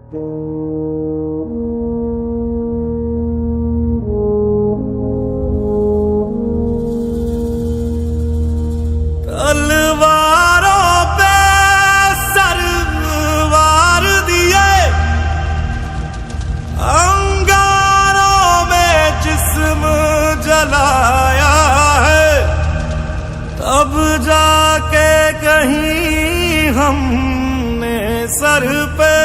तलवारों पे सरवार दिए, अंगारों में जिस्म जलाया है, तब जाके कहीं हमने सर पे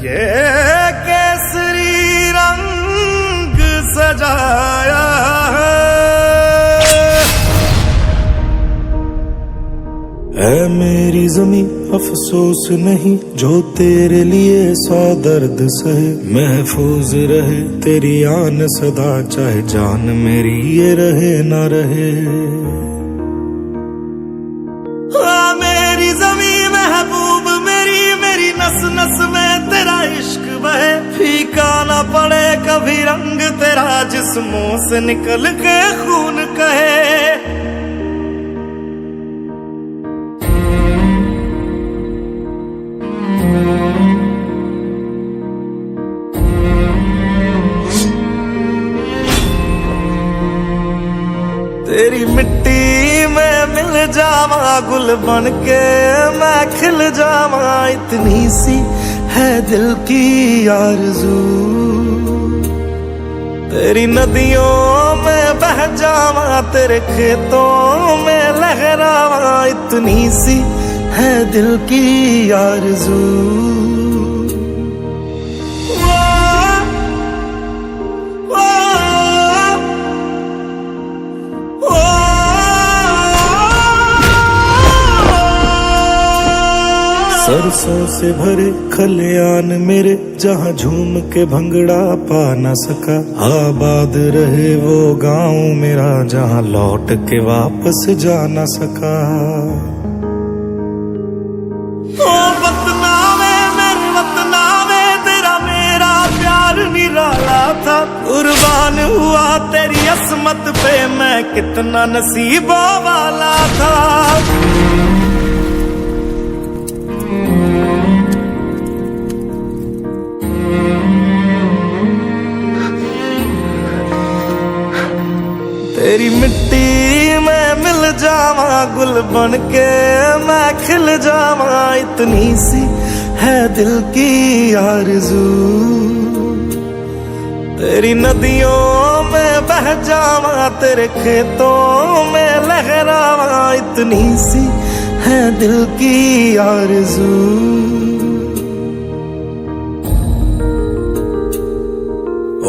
ये केसरी रंग सजाया है। ऐ मेरी जमी अफसोस नहीं जो तेरे लिए 100 दर्द सहे, महफूज रहे तेरी आन सदा चाहे जान मेरी ये रहे ना रहे। मेरी जमी महबूब मेरी, मेरी नस नस में तेरा इश्क बहे, फीका ना पड़े कभी रंग तेरा जिस्मों से निकल के खून कहे। तेरी मिट्टी में मिल जावा गुल बन के मैं खिल जावा, इतनी सी है दिल की आरज़ू। तेरी नदियों में बह जावा तेरे खेतों में लहरावा, इतनी सी है दिल की आरज़ू। सरसों से भरे खलियान मेरे जहाँ झूम के भंगड़ा पा न सका, आबाद रहे वो गांव मेरा जहाँ लौट के वापस जा न सका। ओ वतना में मेरे वतना में तेरा मेरा प्यार निराला था, कुर्बान हुआ तेरी असमत पे मैं कितना नसीबों वाला था। तेरी मिट्टी में मिल जावा गुल बन के मैं खिल जावा, इतनी सी है दिल की आरज़ू। तेरी नदियों में बह जावा तेरे खेतों में लहरावा, इतनी सी है दिल की आरज़ू।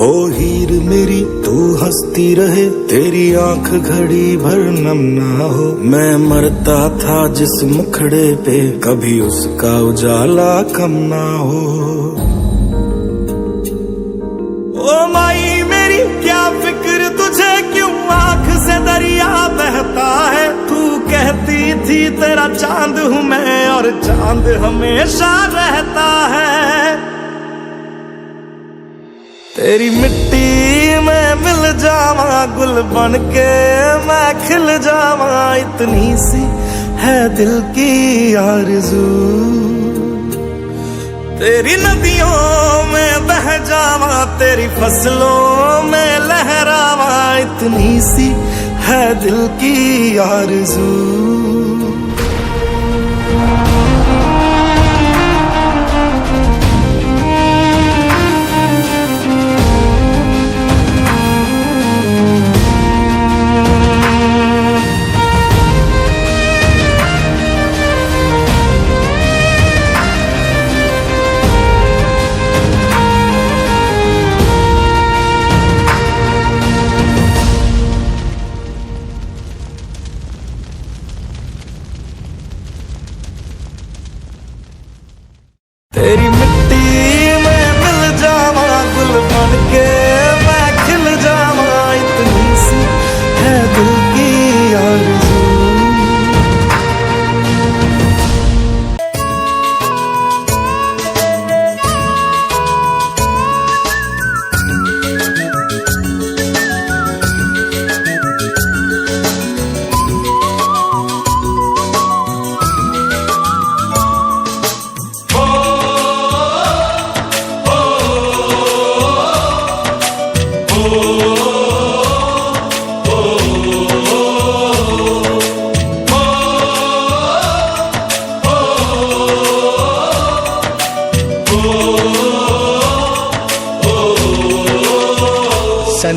ओ हीर मेरी तू हंसती रहे तेरी आंख घड़ी भर नम ना हो, मैं मरता था जिस मुखड़े पे कभी उसका उजाला कम ना हो। ओ माई मेरी क्या फिक्र तुझे क्यों आंख से दरिया बहता है, तू कहती थी तेरा चांद हूँ मैं और चांद हमेशा रहता है। तेरी मिट्टी में मिल जावा गुल बन के मैं खिल जावा, इतनी सी है दिल की आरज़ू। तेरी नदियों में बह जावा तेरी फसलों में लहरावा, इतनी सी है दिल की आरज़ू।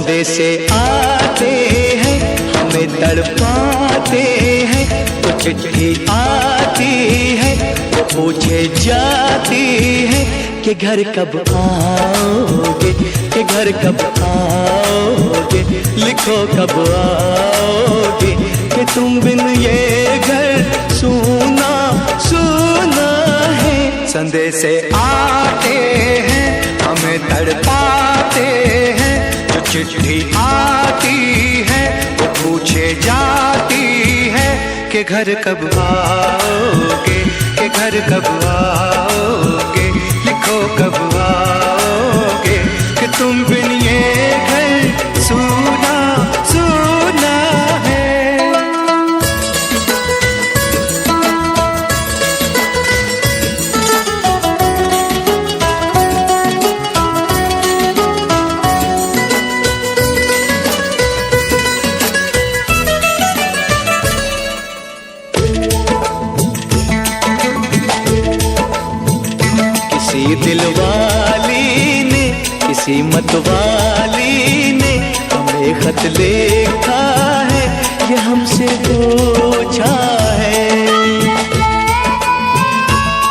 संदेशे आते हैं हमें तड़पाते हैं, तो चिट्ठी आती है वो पूछे जाती है कि घर कब आओगे, कि घर कब आओगे, लिखो कब आओगे, कि तुम बिन ये घर सूना सूना है। संदेशे आते हैं हमें तड़पाते हैं, जो चिट्ठी आती है वो पूछे जाती है कि घर कब आओगे, कि घर कब आओगे, लिखो कब आओगे, कि तुम बिन ये घर सूना सूना है। किसी दिलवाली ने, किसी मतवाली ने हमें खत लिखा है, ये हमसे पूछा है।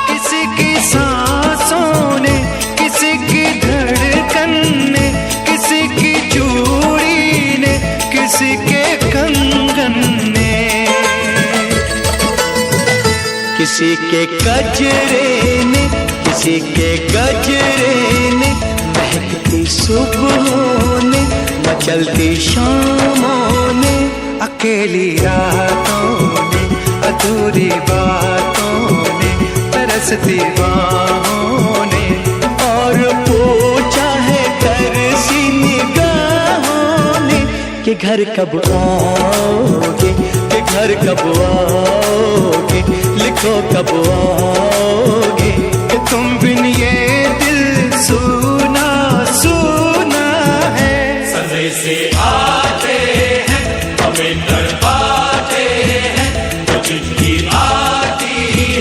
किसी की सांसों ने, किसी की धड़कन ने, किसी की चूड़ी ने, किसी के कंगन ने, किसी के गजरे ने, किसी के गजरे ने, महकती सुबहों ने, मचलती शामों ने, अकेली रातों ने, अधूरी बातों ने, तरसती बाहों ने, और पूछा है तरसी निगाहों ने कि घर कब आओगे, कि घर कब आओगे, लिखो कब आओगे, कि तुम बिन ये दिल सूना सूना है। संदेशे आते हैं हमें तड़पाते हैं, तो चिट्ठी आती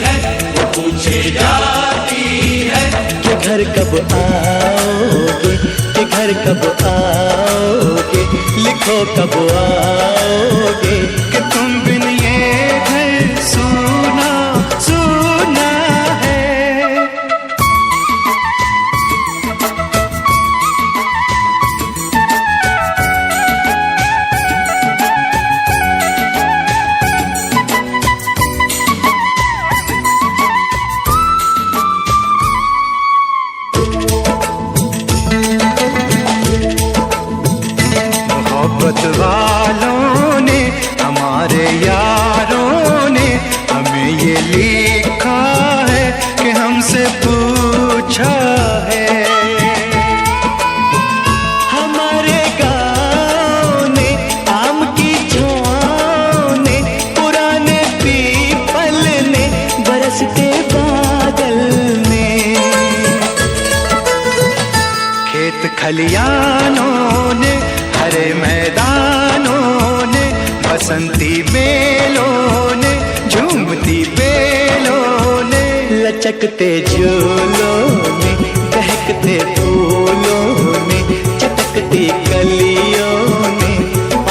है वो पूछे जाती है कि घर कब आओगे, कि घर कब आओगे, लिखो कब आओगे, कि तुम बिन ये घर सूना सूना है। मोहब्बत वालों ने, हमारे यारों ने हमें ये लिखा है कि हमसे पूछा है। हमारे गाँव ने, आम की छाँव ने, पुराने पीपल ने, बरसते बादल ने, खेत खलियानों ने, हरे मैदानों ने, बसंती बेलों ने, झूमती बेलों ने, लचकते झूलों ने, बहकते फूलों ने, चटकती कलियों ने,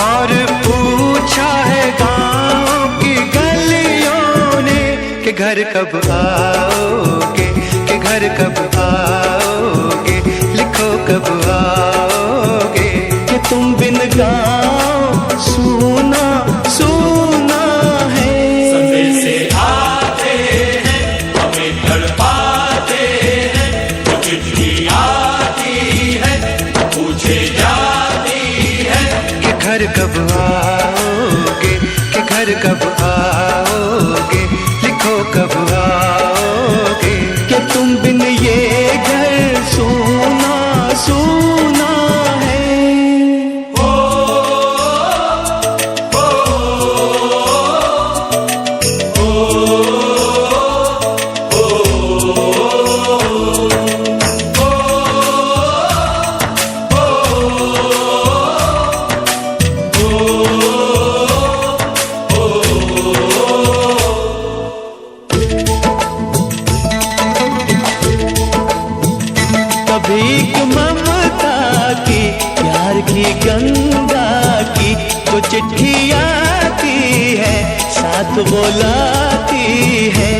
और पूछा है गाँव की गलियों ने कि घर कब आओगे, कि घर कब आओगे, लिखो कब आओगे, कि तुम बिन गाँव सूना सूना है। संदेशे आते हैं हमें तड़पाते हैं, तो चिट्ठी आती है वो पूछे जाती है कि घर कब आओगे, कि घर कब आओगे, लिखो कब आओगे, कि तुम बिन ये घर सूना सूना है। भीख ममता की प्यार की गंगा की जो चिट्ठी आती है साथ बुलाती है।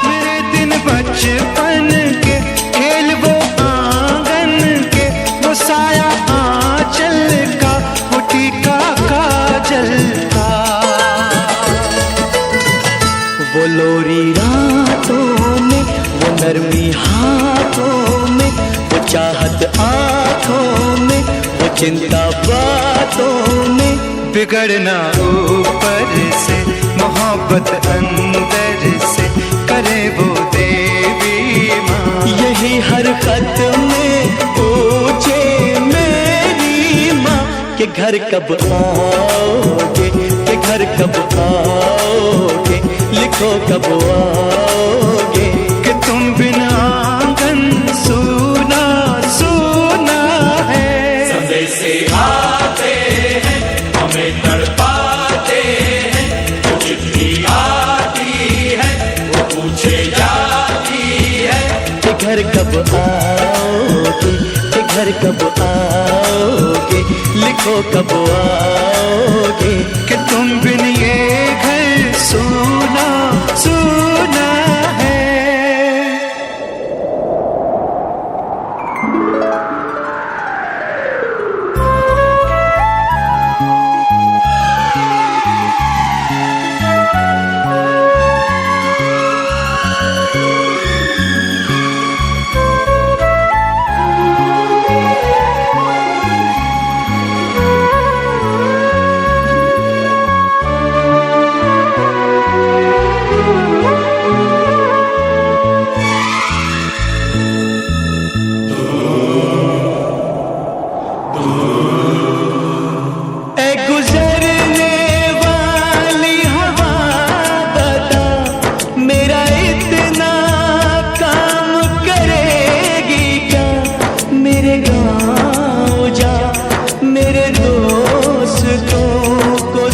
मेरे दिन बचपन के खेल वो आंगन के, वो साया आंचल का, वो टीका काजल का, वो लोरी रातों में, वो नरमी हाथों में, वो चाहत आँखों में, वो चिंता बातों में। बिगड़ना ऊपर से, मोहब्बत अंदर से, करे वो देवी माँ। यही हर खत में पूछे मेरी माँ कि घर कब आओगे, कि घर कब आओगे, लिखो कब आओगे, कि तुम बिना आंगन सूना सूना है। संदेशे आते हैं हमें तड़पाते हैं, वो चिट्ठी आती है वो पूछे जाती है कि घर कब आओगे, कि घर कब आओगे, लिखो कब आओगे, कि तुम बिन ये घर सूना सूना है।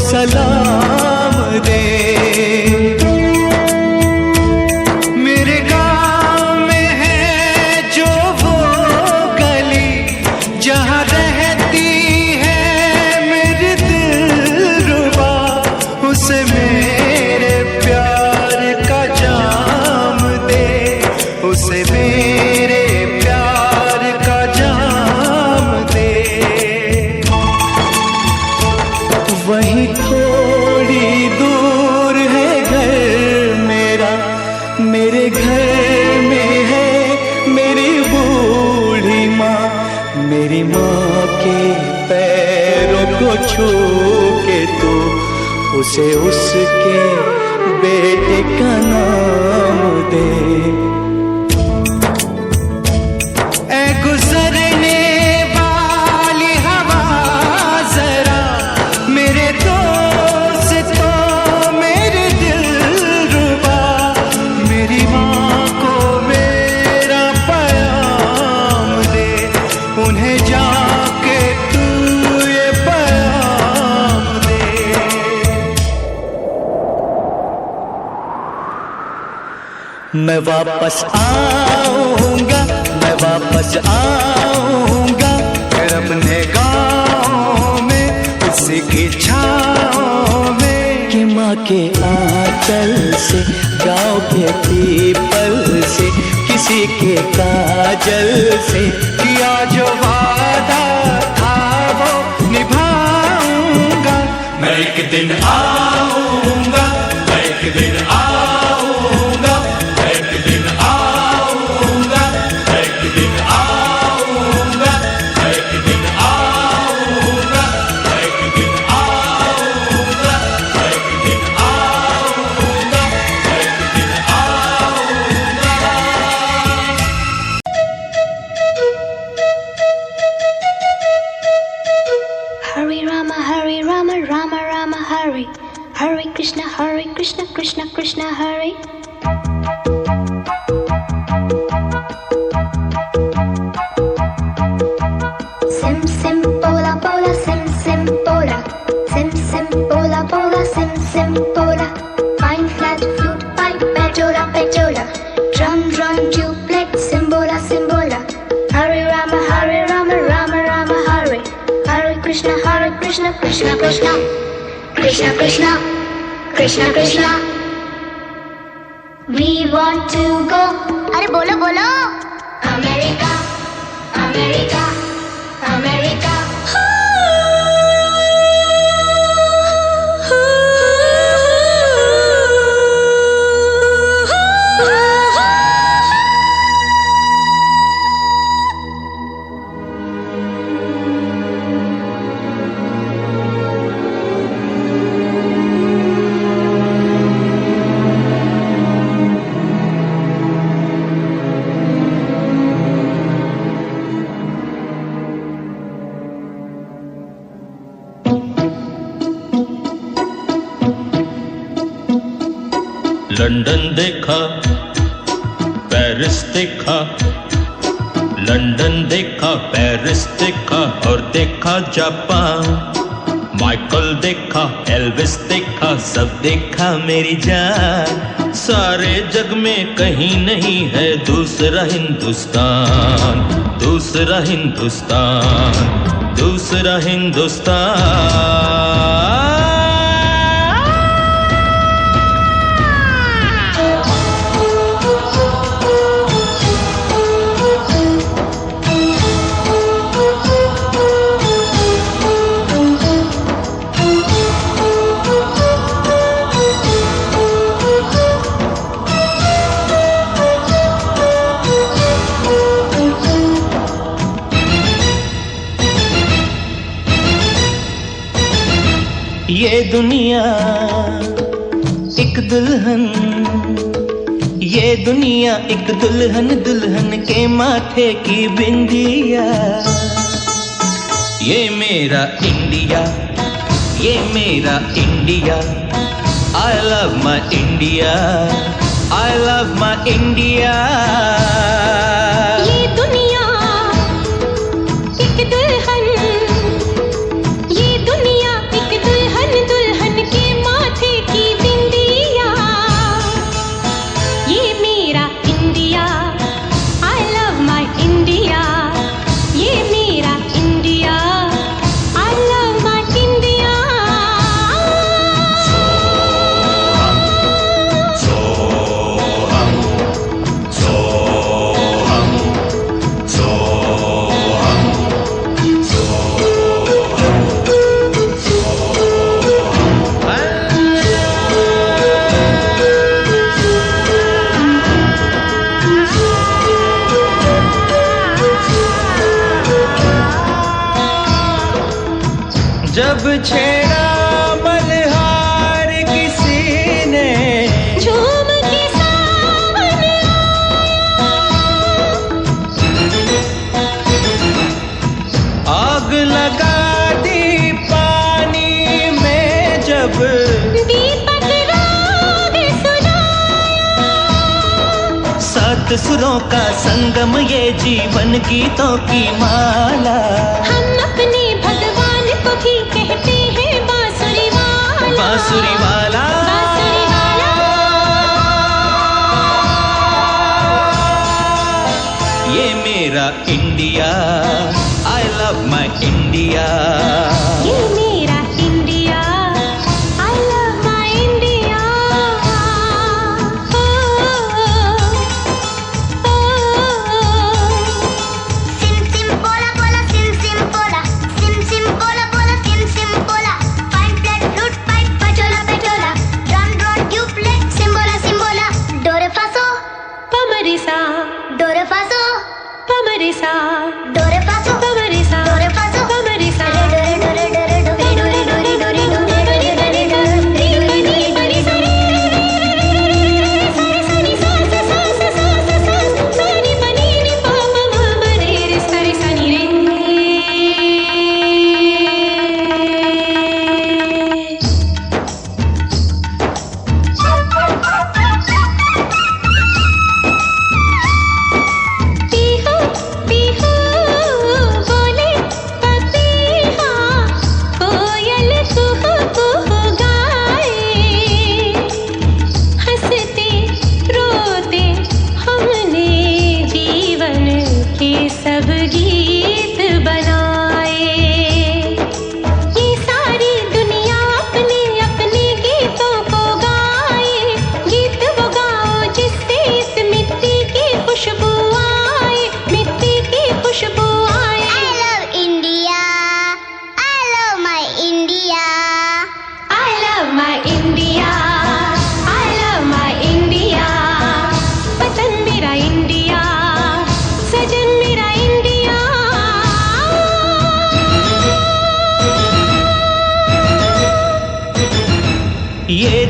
सलाम दे, मेरे गाँव में है जो वो गली जहाँ रहती है मेरी दिलरुबा, उसे मेरे प्यार का जाम दे, उसे मेरे प्यार का जाम दे। वहीं थोड़ी दूर है घर मेरा, मेरे घर में है मेरी बूढ़ी माँ। मेरी माँ के पैरों को छू के तू उसे उसके बेटे का नाम दे। ऐ गुजरने वाली हवा जरा मेरे दोस्तों मेरे दिलरुबा, मेरी माँ को मेरा पैगाम दे, उन्हें जाके तू ये पैगाम दे। मैं वापस आऊंगा, मैं वापस आऊंगा, फिर अपने गाँव में उसी की छाँव में, कि माँ के आंचल से, गाँव के पीपल से, किसी के काजल से, किया जो वादा था वो निभाऊंगा। मैं एक दिन आऊंगा, मैं एक दिन आऊंगा, मैं एक दिन आऊंगा, मैं एक दिन आऊंगा, मैं एक दिन आऊंगा, मैं एक दिन आऊंगा, मैं एक दिन आऊंगा, मैं एक दिन आऊंगा। Hare Rama, Hare Rama, Rama Rama, Hare Hare Krishna, Krishna Krishna, Hare. Sim sim pola pola, sim sim pola, sim sim pola pola, sim sim pola. Fine flat flute, pipe, pejola pejola, drum drum duplex, simbola simbola. Hare Rama, Hare Krishna Krishna Krishna Krishna Krishna Krishna Krishna We want to go अरे बोलो बोलो America America America London देखा, Paris देखा, London देखा, Paris देखा और देखा Japan. Michael देखा, एल्विस देखा, सब देखा मेरी जान। सारे जग में कहीं नहीं है दूसरा हिंदुस्तान, दूसरा हिंदुस्तान, दूसरा हिंदुस्तान। ये दुनिया एक दुल्हन, ये दुनिया एक दुल्हन, दुल्हन के माथे की बिंदिया। ये मेरा इंडिया, ये मेरा India. I love my India, I love my India। ये दुनिया एक दुल्हन, ये दुनिया एक दुल्हन, दुल्हन के माथे की बिंदिया। ये मेरा India, I love my India। ये मेरा India, I love my India। जब छेड़ा मल्हार किसी ने, झूम के सावन आग लगा दी पानी में जब, दीपक राग सुनाया। सात सुरों का संगम ये जीवन गीतों की माला। हम अपने भगवान को भी कहते हैं बांसुरी वाला, बांसुरी वाला। बांसुरी वाला। ये मेरा India, I love my India। ये मेरा India, I love my India। Sim sim bola bola sim sim bola, sim sim bola bola sim sim bola. Fine flat flute pipe pachola pachola, drum drum tublet simbola simbola. Do re fa so, पमरिसा, do re fa so, पमरिसा, do re fa so, पमरिसा, do re fa so. पमरिसा। Do re do re do re do re do re do re do re do re do re do re do re Pihu Pihu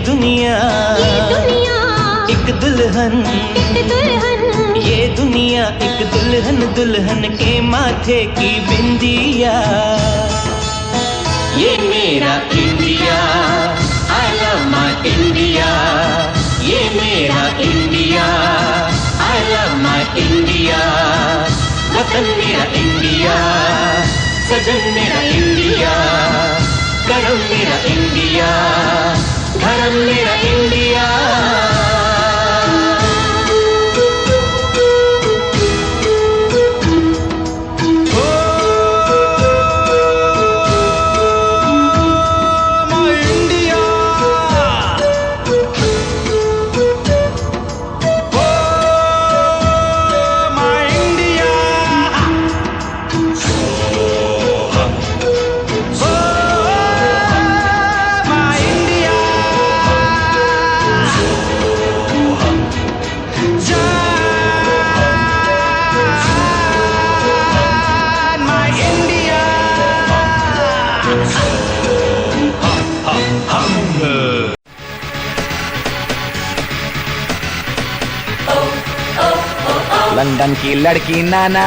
दुनिया एक दुल्हन, ये दुनिया एक दुल्हन, दुल्हन के माथे की बिंदिया। ये मेरा India, I love my India। ये मेरा India, I love my India। वतन मेरा इंडिया, सजन मेरा इंडिया, करम मेरा इंडिया, धर्म मेरा इंडिया। लंदन की लड़की नाना,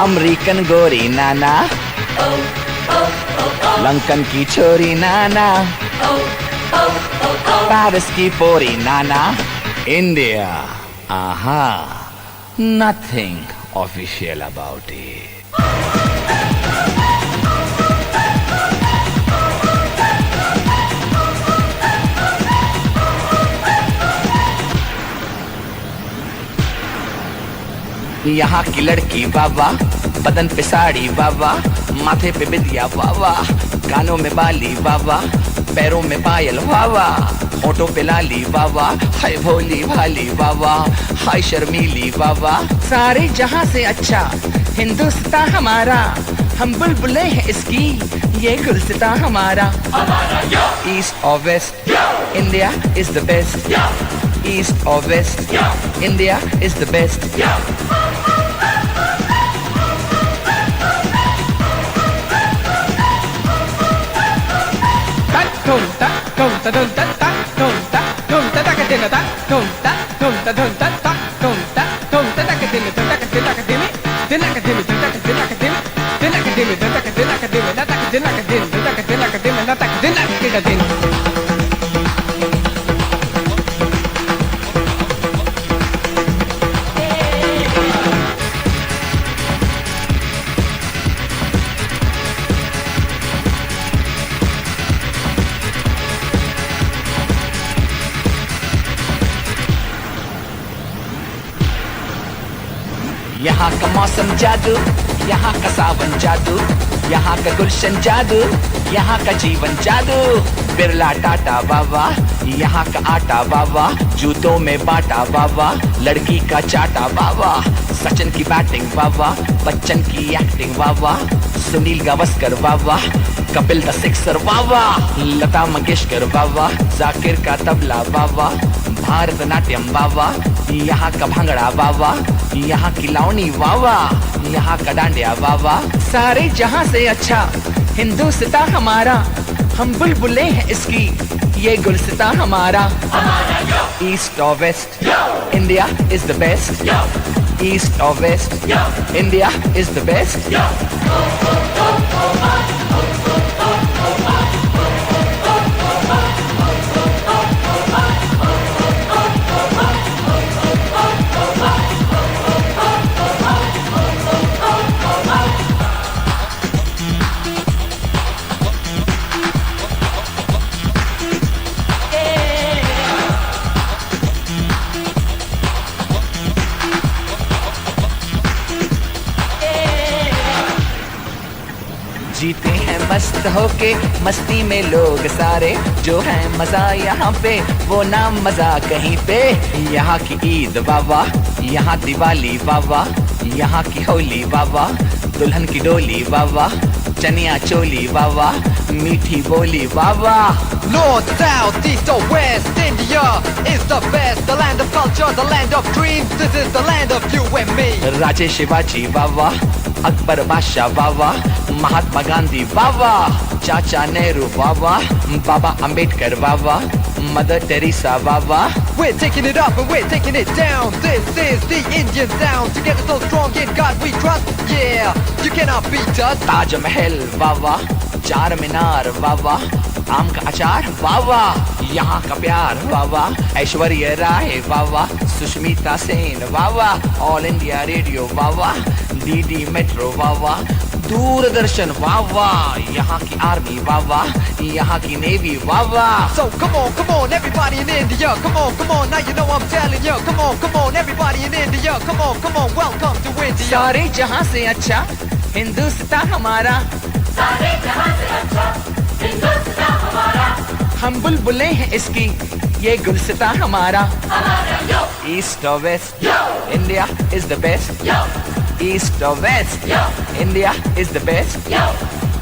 अमेरिकन गोरी नाना, लंदन की छोरी नाना, पेरिस की पोरी नाना, इंडिया आहा, nothing official about it। यहाँ की लड़की बाबा, बदन पे साड़ी बाबा, माथे पे बिंदिया बाबा, कानों में बाली बाबा, पैरों में पायल बाबा, होठों पे लाली बाबा, हाय भोली भाली बाबा, हाय शर्मीली बाबा। सारे जहां से अच्छा हिंदुस्तान हमारा, हम बुलबुलें हैं इसकी, ये गुलसितां हमारा। ईस्ट और west, India is the best. East और west, India is the best. यहाँ का मौसम जादू, यहाँ का सावन जादू, यहाँ का गुलशन जादू, यहाँ का जीवन जादू। बिरला टाटा बाबा, यहाँ का आटा बाबा, जूतों में बाटा बाबा, लड़की का चाटा बाबा, सचिन की बैटिंग बाबा, बच्चन की एक्टिंग बाबा, सुनील गावस्कर बाबा, कपिल द सिक्सर बाबा, लता मंगेशकर बाबा, जाकिर का तबला बाबा, भारतनाट्यम बाबा, यहाँ का भांगड़ा बाबा, यहाँ की लावनी बाबा, यहाँ का डांडिया बाबा। सारे जहां से अच्छा हिंदुस्तान हमारा, हम बुलबुलें हैं इसकी, ये गुलसितां हमारा। ईस्ट और west, India is the best. East और west, India is the best. जीते हैं मस्त होके मस्ती में लोग सारे, जो है मजा यहाँ पे वो ना मजा कहीं पे। यहाँ की ईद बाबा, यहाँ दिवाली बाबा, यहाँ की होली बाबा, दुल्हन की डोली बाबा, चनिया चोली बाबा, मीठी बोली बाबा। North, south, east or west, India is the best. The land of culture, the land of dreams. This is the land of you and me. राजे शिवाजी बाबा, अकबर बादशाह बाबा, महात्मा गांधी वाह वाह, चाचा नेहरू वाह वाह, बाबा अंबेडकर वाह वाह, मदर टेरेसा वाह वाह। We're taking it up and we're taking it down. This is the Indian sound. Together so strong, in God we trust. Yeah, you cannot beat us. Taj Mahal वाह वाह, चार मीनार वाह वाह, आम का अचार वाह वाह, यहाँ का प्यार वाह वाह, ऐश्वर्या राय वाह वाह, सुष्मिता सेन वाह वाह, ऑल इंडिया रेडियो वाह वाह, डीडी मेट्रो वाह वाह, दूरदर्शन वाह वाह, यहाँ की आर्मी वाह वाह, यहाँ की नेवी वाह वाह। So come on, everybody in India. Come on, now you know I'm telling you. Come on, everybody in India. Come on, welcome to India. सारे जहाँ से अच्छा हिंदुस्तान हमारा, सारे जहां से अच्छा हिंदुस्तान हमारा, हम बुलबुलें हैं इसकी, ये गुलसिता हमारा। हमारा यो ईस्ट और west, yo India is the best. Yo east और west, yo India is the best. Yo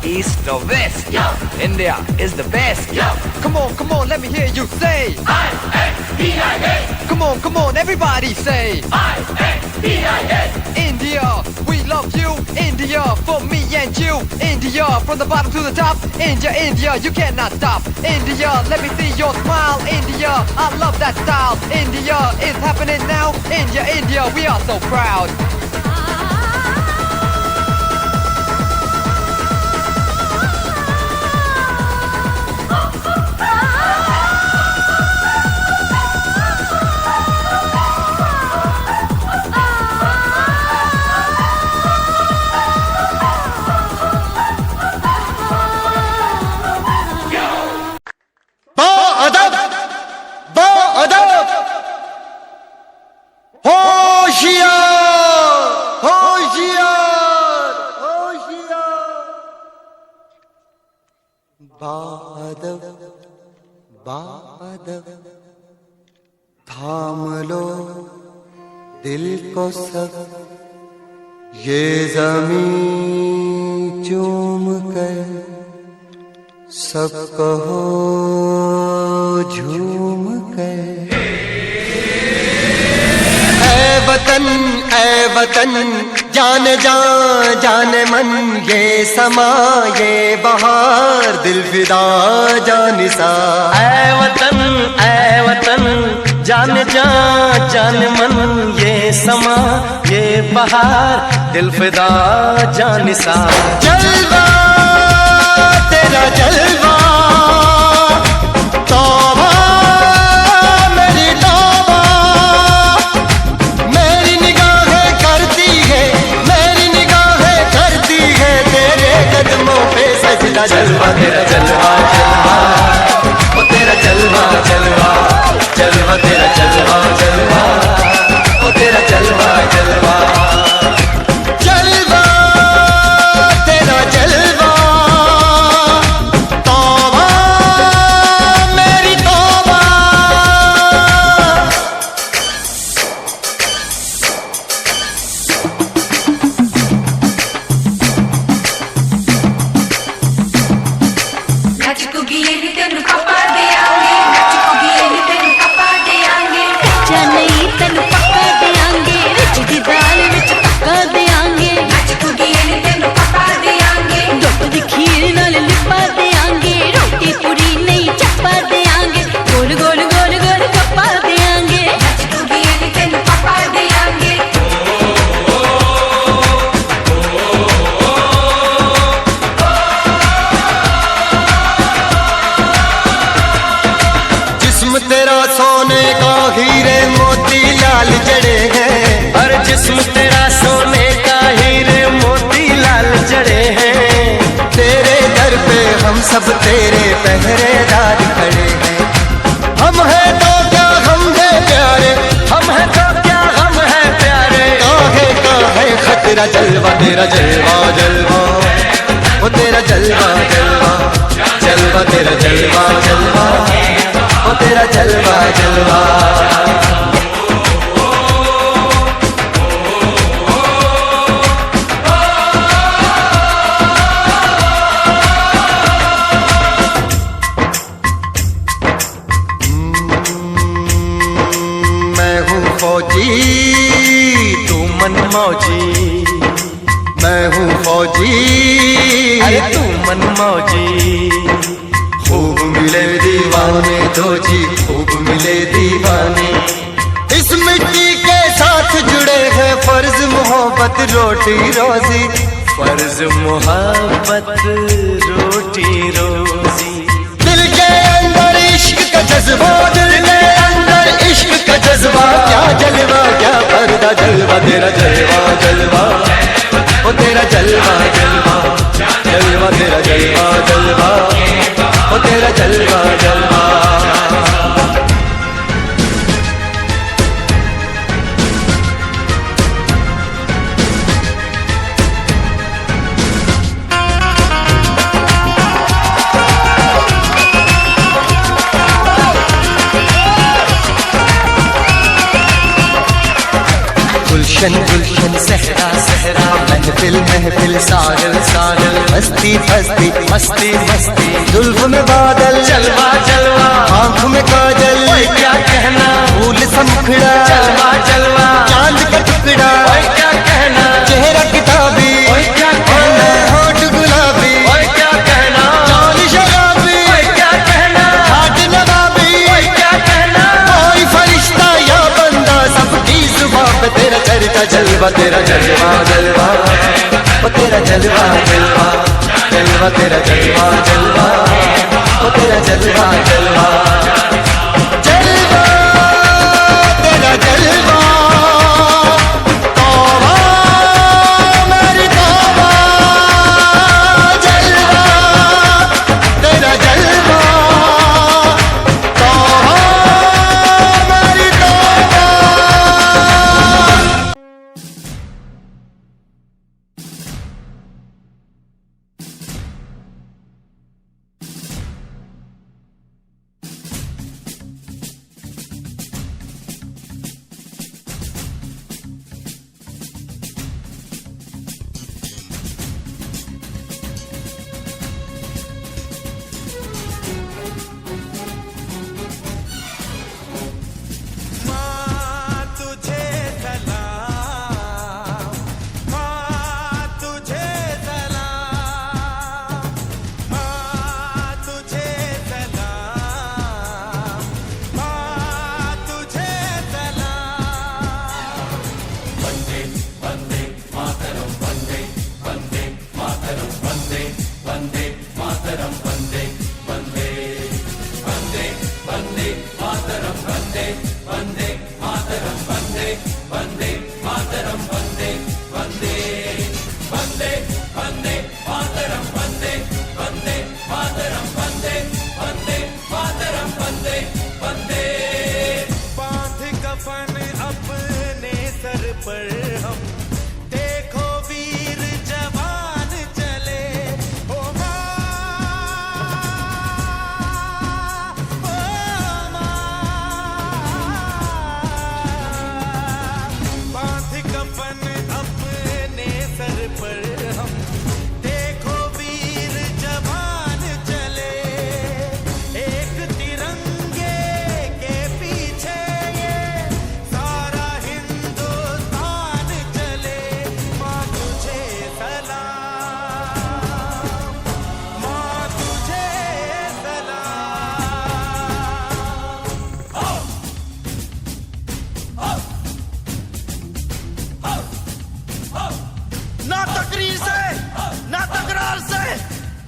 East or west, yo, India is the best. yo. Come on, let me hear you say. I-N-D-I-A. Come on, everybody say. I-N-D-I-A. India, we love you. India, for me and you. India, from the bottom to the top. India, you cannot stop. India, let me see your smile. India, I love that style. India, it's happening now. India, we are so proud. बादल थाम लो दिल को सब, ये ज़मीं चूम कर सब कहो झूम कर। ऐ वतन जान जान मन, ये समा ये बहार दिल फिदा जानिसा। ऐ वतन जान जान मन, ये समा ये बहार दिल फिदा जानिसा। जलवा तेरा जलवा, तौबा मेरी तौबा, मेरी निगाहें करती है, मेरी निगाहें करती है तेरे कदमों पे सजदा। जलवा तेरा जलवा जलवा, ओ तेरा जलवा जलवा, जलवा तेरा जलवा जलवा, ओ तेरा जलवा जलवा। जलवा तेरा जलवा, तौबा मेरी तौबा। नच कुगिए नी तेनू कपा देंगे, नच कुगिए नी तेनू कपा देंगे, कच्चा नहीं तेनू पक्का देंगे, रिच दी दाल विच पक्का देंगे, नच कुगिए नी तेनू कपा देंगे, दुध दी खीर नाल लिपा देंगे, रोटी पूरी नहीं चप्पा देंगे, गोल गोल गोल गोल कपा देंगे, नच कुगिए नी तेनू कपा देंगे। जिस्म तेरा सोने का हीरे मोती लाल जड़े हैं, हर जिस्म तेरा सोने का हीरे मोती लाल जड़े हैं। तेरे दर पे हम सब तेरे पहरेदार खड़े हैं। हम हैं तो क्या हम हैं प्यारे, हम हैं तो क्या हम हैं प्यारे, काहे का है खतरा। जलवा तेरा जलवा जलवा, ओ तेरा जलवा जलवा, जलवा तेरा जलवा जलवा, ओ तेरा जलवा जलवा। मैं हूँ फौजी तू मन मौजी, मैं हूँ फौजी, अरे तू मनमौजी। खूब मिले दीवाने दो जी, खूब मिले दीवाने। इस मिट्टी के साथ जुड़े हैं फर्ज मोहब्बत रोटी रोजी, फर्ज मोहब्बत रोटी रोजी। दिल के अंदर इश्क का जज्बा, दिल के अंदर इश्क का जज्बा, क्या जलवा क्या पर्दा जलवा, तेरा जलवा जलवा, ओ तेरा जलवा जलवा, जलवा तेरा जलवा जलवा, ओ तेरा जलवा जलवा। गुलशन गुलशन सहरा सहरा, महफिल महफिल सागल सागल, मस्ती मस्ती मस्ती मस्ती, जुल्फ में बादल जलवा जलवा, आँख में काजल, ओए क्या कहना, फूल सा मुखड़ा, जलवा जलवा, चांद का टुकड़ा, ओए क्या कहना, चेहरा किताबी, ओए क्या कहना, होठ गुलाबी, ओए क्या कहना, चाल शराबी, ओए क्या कहना, हाथ नवाबी, ओए क्या कहना, कोई फरिश्ता या बंदा सबकी जुबां पे तेरा चर्चा जलवा, तेरा जलवा जलवा, ओ तेरा जलवा जलवा, जलवा तेरा जलवा जलवा, ओ तेरा जलवा जलवा, जलवा तेरा जलवा, तौबा मेरी तौबा, जलवा तेरा जलवा, तौबा मेरी तौबा।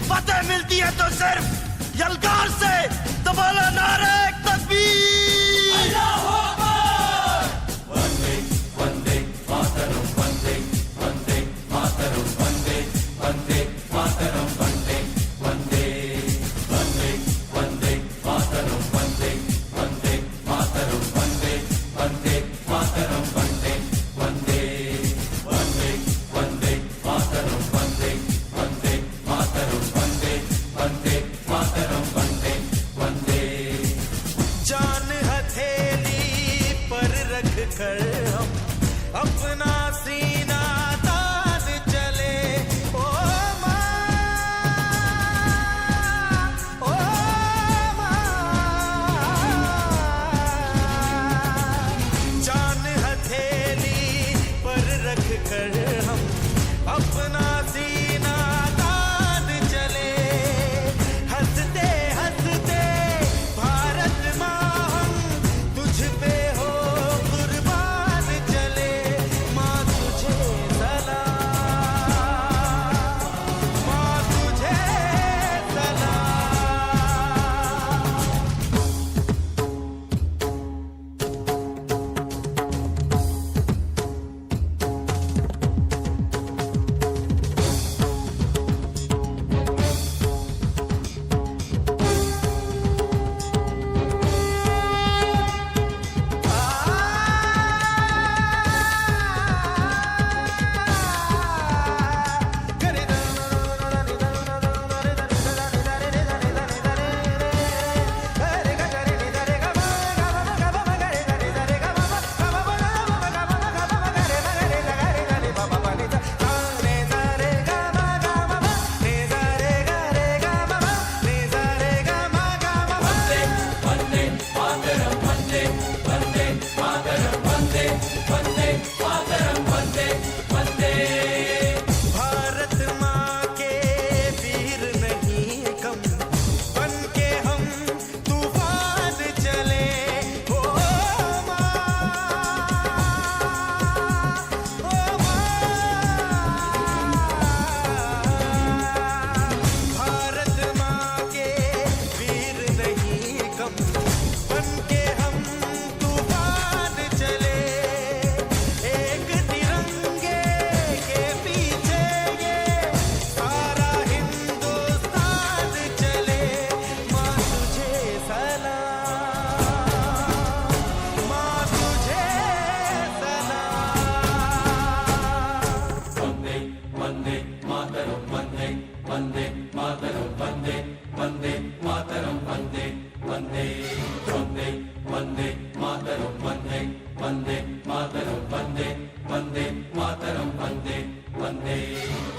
फतेह मिलती है तो सिर्फ यलगार से, तो बोलो नारे तकबीर। वंदे वंदे मातरम, वंदे वंदे मातरम, वंदे वंदे मातरम, वंदे वंदे वंदे वंदे मातरम, वंदे वंदे मातरम, वंदे वंदे मातरम, वंदे वंदे वंदे वंदे मातरम, वंदे वंदे मातरम, वंदे वंदे मातरम, वंदे वंदे। जान हथेली पर रख कर हम अपना सीना तान चले, ओ माँ, ओ माँ। जान हथेली पर रख कर हम अपना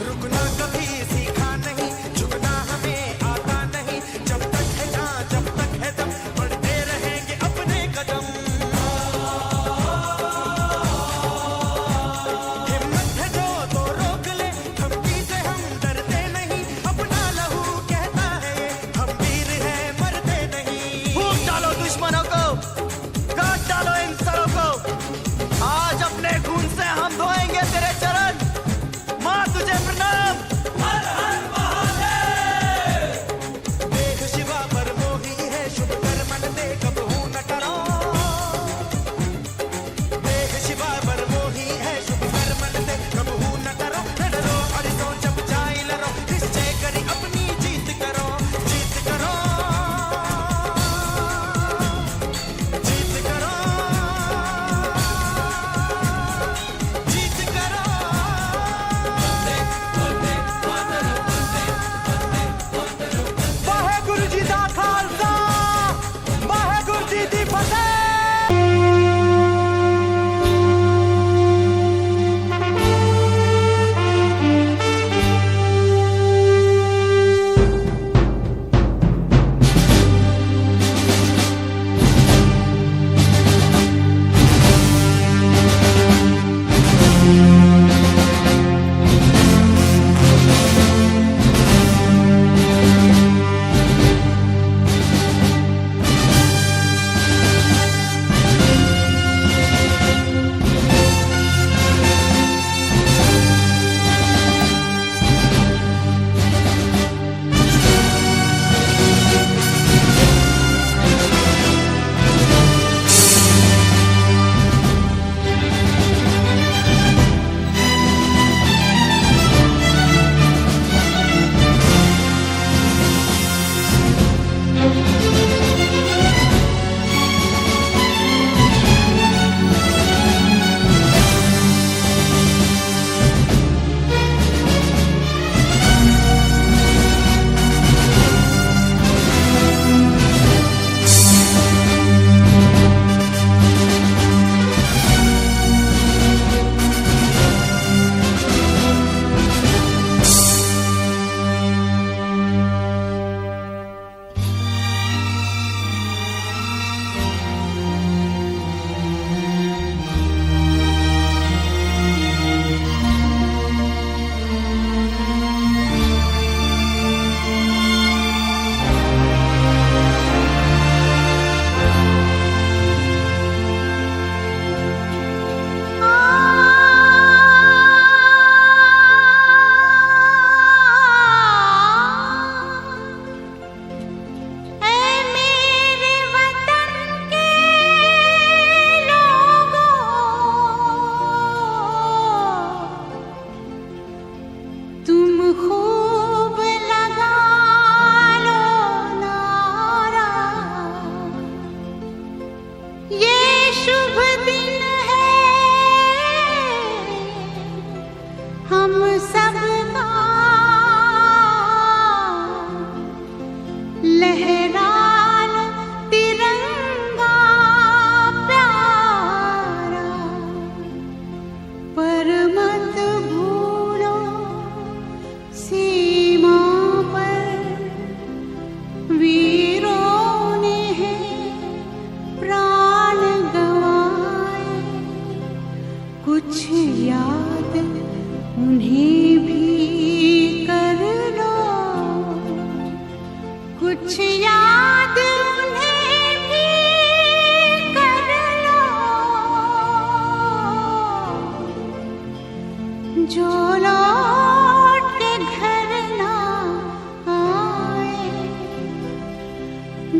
रुकना कभी सीखा नहीं, झुकना हमें आता नहीं, जब तक है जान जब तक है दम बढ़ते रहेंगे अपने कदम। हिम्मत है जो तो रोक ले, धमकी से हम डरते नहीं, अपना लहू कहता है ये, हम वीर हैं मरते नहीं। फूंक डालो दुश्मनों को, काट डालो इन सरों को, आज अपने खून से हम धोएंगे तेरे चरण। माँ तुझे प्रणाम। हर हर महादेव। देख शिवा पर मोही है, शुभ कर्मन दे कबहू न डरो। देख शिवा पर मोही है, शुभ कर्मन दे कबहू न डरो। न डरो और तो जब जाए लड़ो, निश्चय करी अपनी जीत करो, जीत करो, जीत करो, जीत करो। ਵਾਹਿਗੁਰੂ ਜੀ ਦਾ ਖਾਲਸਾ, ਵਾਹਿਗੁਰੂ ਜੀ ਦੀ ਫਤਿਹ।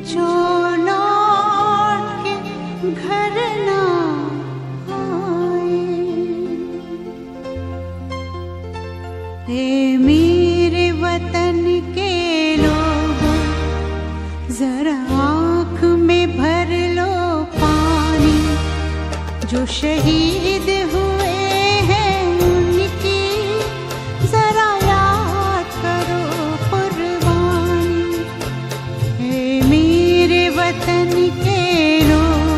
जो लौट के घर ना आए। ए मेरे वतन के लोगों, जरा आँख में भर लो पानी। जो शहीद हुए हैं उनकी जरा याद करो कुर्बानी। ए मेरे वतन के लोग,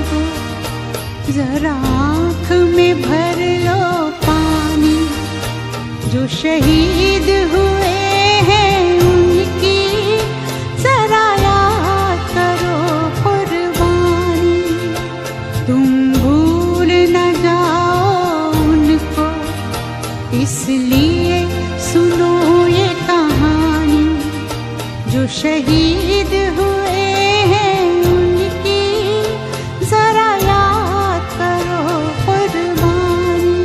जरा आँख में भर लो पानी, जो शहीद हुए हैं उनकी जरा याद करो कुर्बानी। तुम भूल न जाओ उनको, इसलिए सुनो ये कहानी, जो शहीद हुए हैं उनकी जरा याद करो कुर्बानी।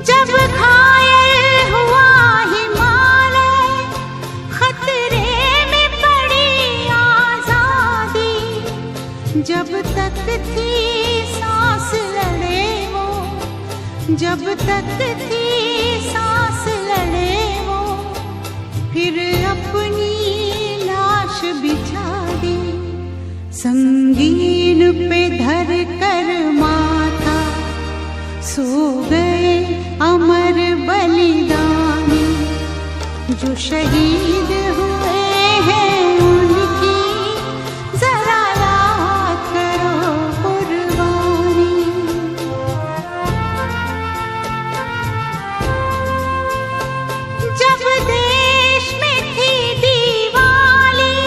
जब घायल हुआ हिमालय, खतरे में पड़ी आजादी, जब तक थी सांस लड़े वो, जब तक थी सांस लड़े वो, फिर अपनी लाश बिछा दी, संगीन पे धर कर माथा, सो गए अमर बलिदानी, जो शहीद हुए हैं उनकी जरा याद करो कुर्बानी। जब देश में थी दिवाली,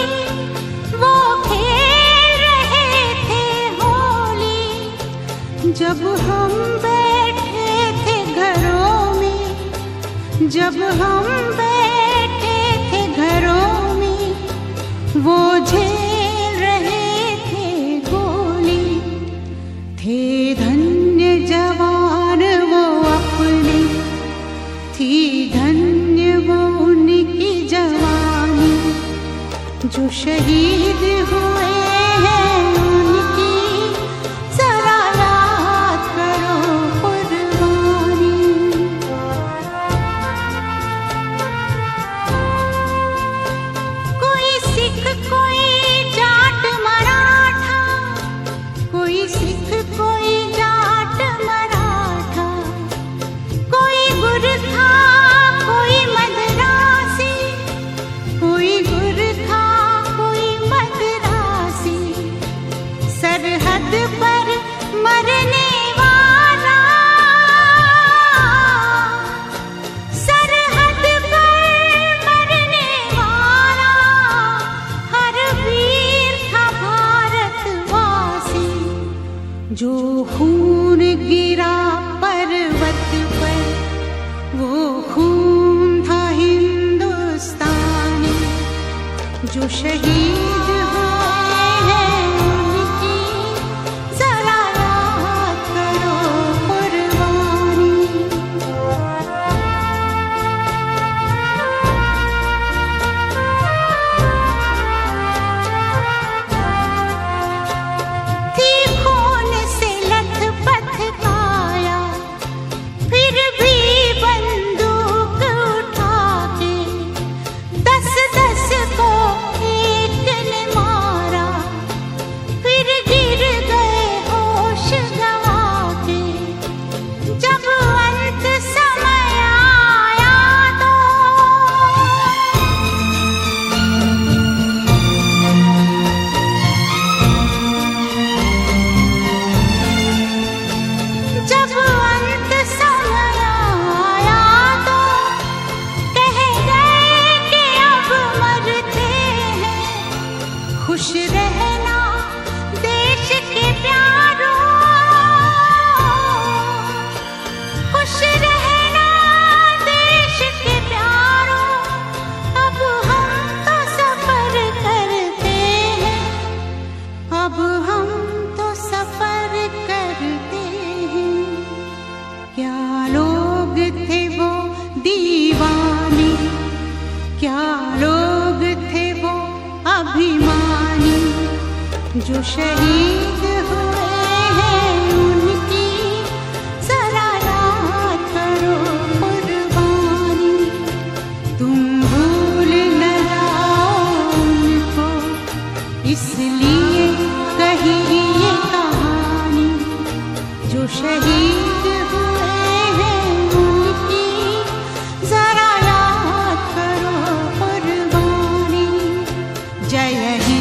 वो खेल रहे थे होली, जब हम बैठे थे घरों में, जब हम बैठे थे घरों में, वो झेल रहे थे गोली, थे धन्य जवान वो अपने, थी धन्य वो उनकी जवानी, जो शहीद हुए हैं उनकी जरा याद करो कुर्बानी। कोई सिख कोई जाट मराठा, कोई सिख कोई जाट मराठा, कोई गुरखा कोई मद्रासी, कोई गुरखा कोई मद्रासी, सरहद पर मरने वाला, सरहद पर मरने वाला, हर वीर था भारतवासी, जो खून गिरा पर्वत पर, वो खून था हिंदुस्तानी, जो शहीद हुए हैं उनकी जरा याद करो कुर्बानी। थी खून से लथपथ काया, फिर भी बंदूक उठा के 10-10 को एक ने मारा, फिर गिर गए होश गवा के, जब अंत समय आया तो जब अंत समय आया तो कह गए कि अब मरते हैं, खुश रहना देश के प्यारों, खुश रहना देश के प्यारों, अब हम तो सफर करते हैं, अब हम तो सफर करते हैं। क्या लोग थे वो दीवाने, क्या लोग थे वो अभिमानी, जो शहीद हुए हैं उनकी जरा याद करो कुर्बानी। तुम भूल न जाओ उनको, इसलिए कही ये कहानी, जो शहीद हुए हैं उनकी जरा याद करो कुर्बानी। जय हिंद।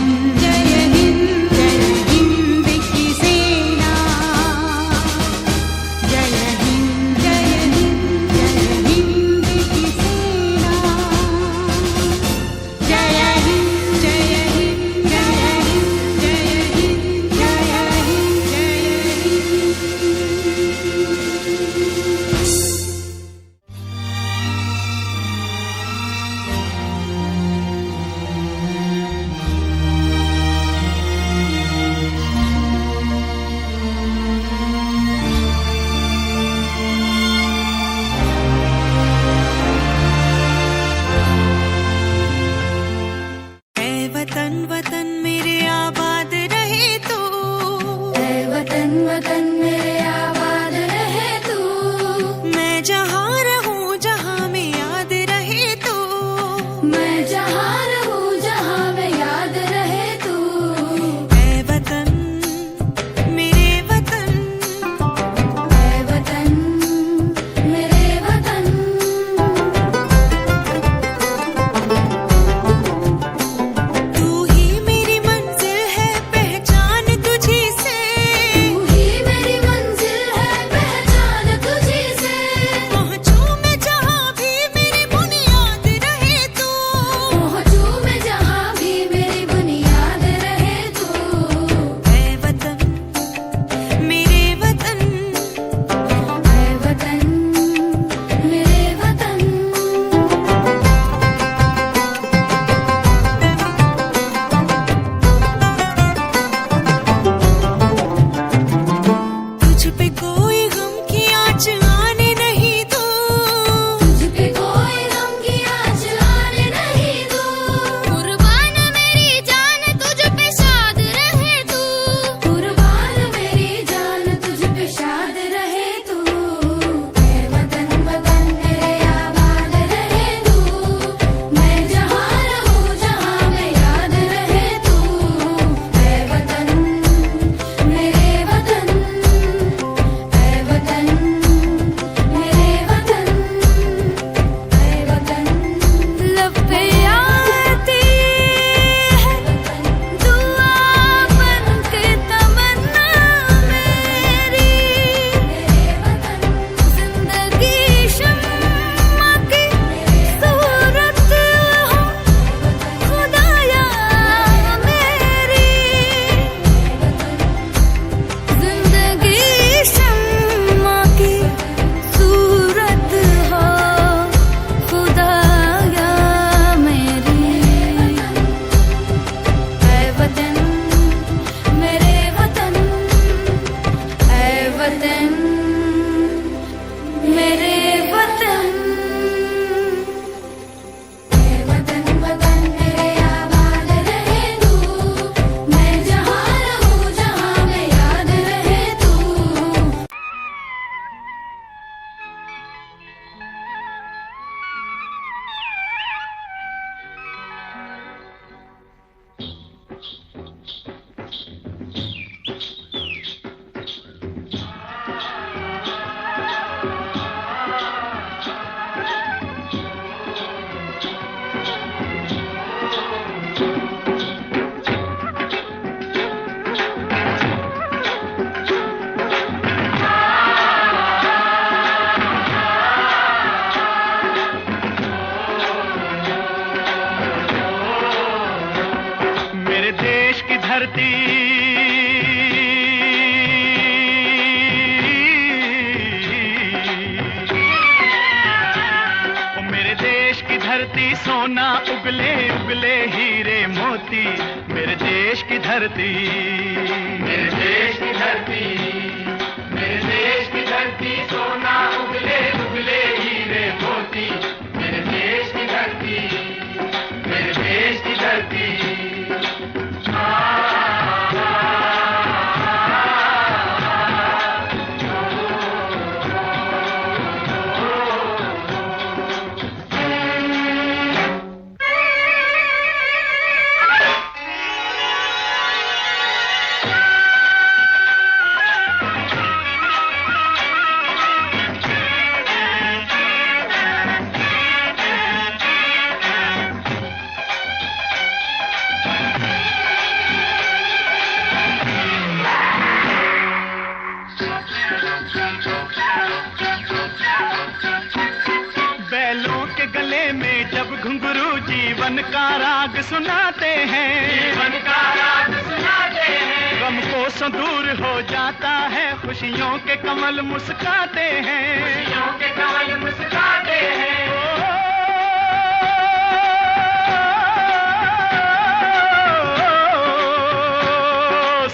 देश की धरती ओ मेरे देश की धरती सोना उगले उगले हीरे मोती मेरे देश की धरती मेरे देश की धरती मेरे देश की धरती सोना उगले उगले हीरे मोती मेरे देश की धरती मेरे देश की धरती घुंघरू जीवन का राग सुनाते हैं जीवन का राग सुनाते हैं गम को दूर हो जाता है खुशियों के कमल मुस्काते हैं खुशियों के कमल मुस्काते हैं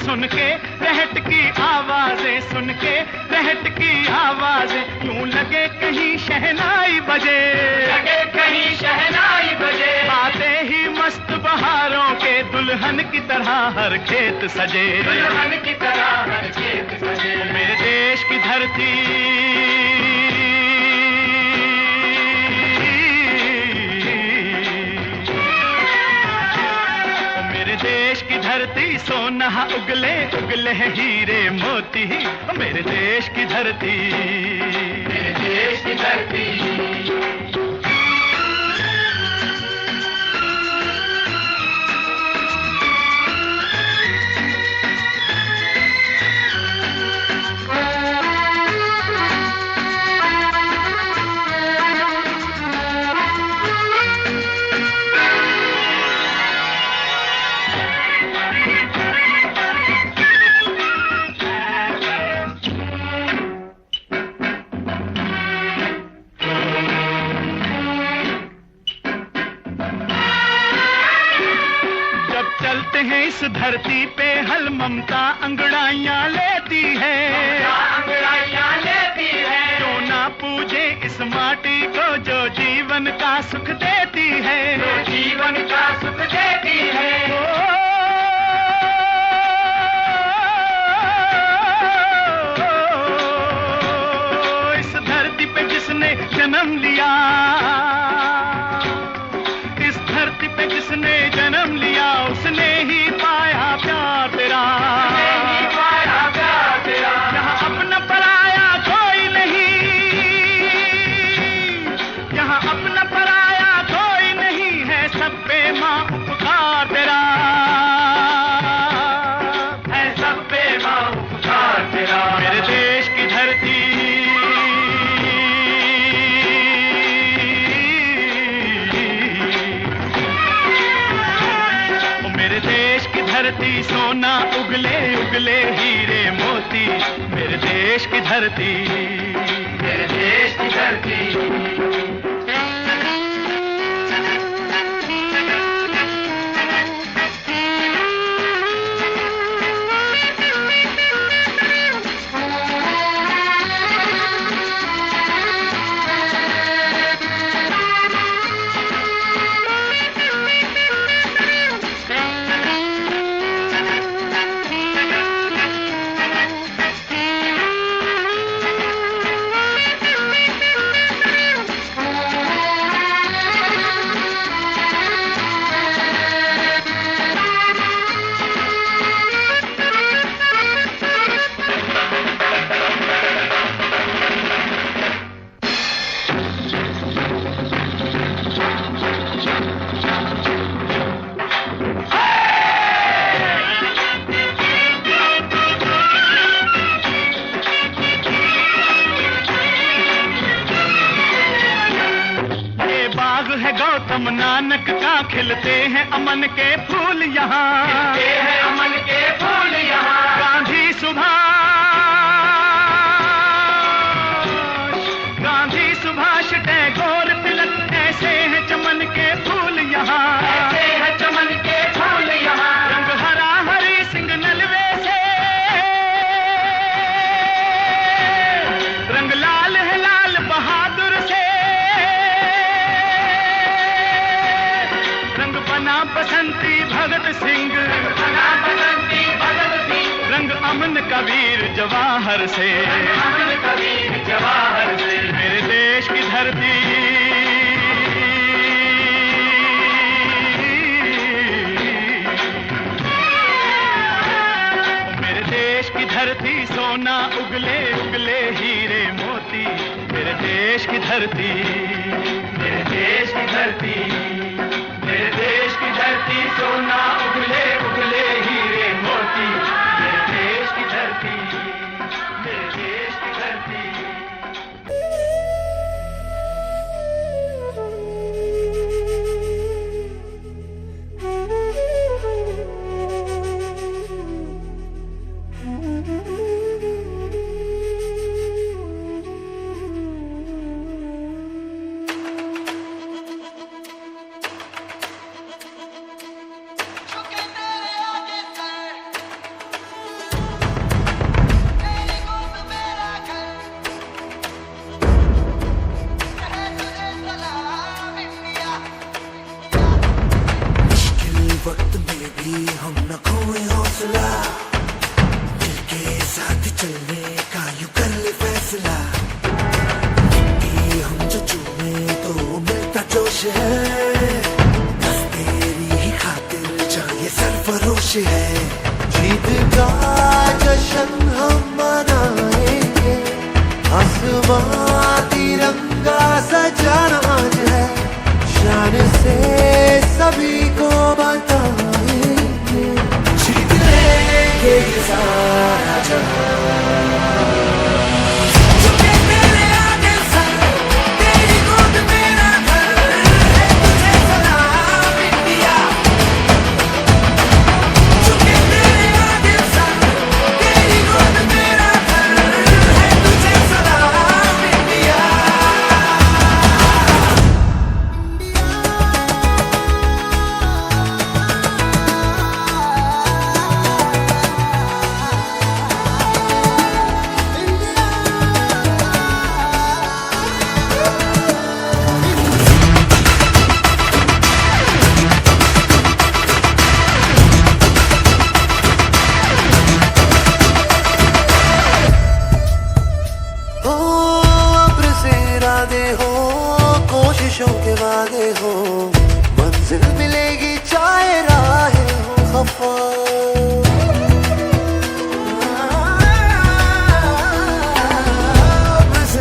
सुन के रहट की आवाजें सुन के रहट की आवाजें यूं लगे कहीं शहनाई बजे लगे कहीं शहनाई बजे आते ही मस्त बहारों के दुल्हन की तरह हर खेत सजे दुल्हन की तरह हर खेत सजे मेरे देश की धरती देश की धरती सोना उगले उगले हीरे मोती मेरे देश की धरती मेरे देश की धरती इस धरती पे हल ममता अंगड़ाइयां लेती है अंगड़ाइयां लेती है जो ना पूजे इस माटी को जो जीवन का सुख देती है जो जीवन का सुख देती है इस धरती पे जिसने जन्म लिया इस धरती पे जिसने जन्म लिया उसने ही पाया प्यार तेरा यहाँ अपना पराया कोई नहीं यहाँ अपना पराया कोई नहीं है सब पे माँ उपकार तेरा है सब पे माँ उपकार तेरा मेरे देश की धरती धरती सोना उगले उगले हीरे मोती मेरे देश की धरती मेरे देश की धरती खिलते हैं अमन के फूल यहाँ, खिलते हैं अमन के फूल यहाँ। गांधी सुभाष टैगोर तिलक, ऐसे हैं चमन के फूल यहाँ, ऐसे हैं चमन के फूल यहाँ। रंग हरा हरी सिंह नलवे से, रंग लाल है लाल बहादुर से, रंग बना बसंती भगत सिंह, रंग अमन कबीर जवाहर से, अमन कबीर जवाहर से। मेरे देश की धरती, मेरे देश की धरती सोना उगले उगले हीरे मोती। मेरे देश की धरती, मेरे देश की धरती, मेरे देश की धरती सोना उगले उगले हीरे मोती। मेरे देश की धरती, मेरे देश की धरती। वक्त में भी हम न खोए हौसला, दिल के साथ चलने का यूं कर ले फैसला। कि हम जो चूमे तो मिलता जोश है, बस तेरी ही खातिर चाहिए सरफरोश है। जीत का जश्न हम मनाएंगे, आसमां तिरंगा सजाना आज है। शान से सभी को बताएंगे, जीत लेंगे ये सारा जहां। झुके तेरे आगे सर, तेरी गोद मेरा घर है, तुझे सलाम इंडिया। झुके तेरे आगे सर, तेरी गोद मेरा घर है, तुझे सलाम इंडिया। कोशिशों के वादे हो, मंजिल मिलेगी चाहे राहें हो खफा।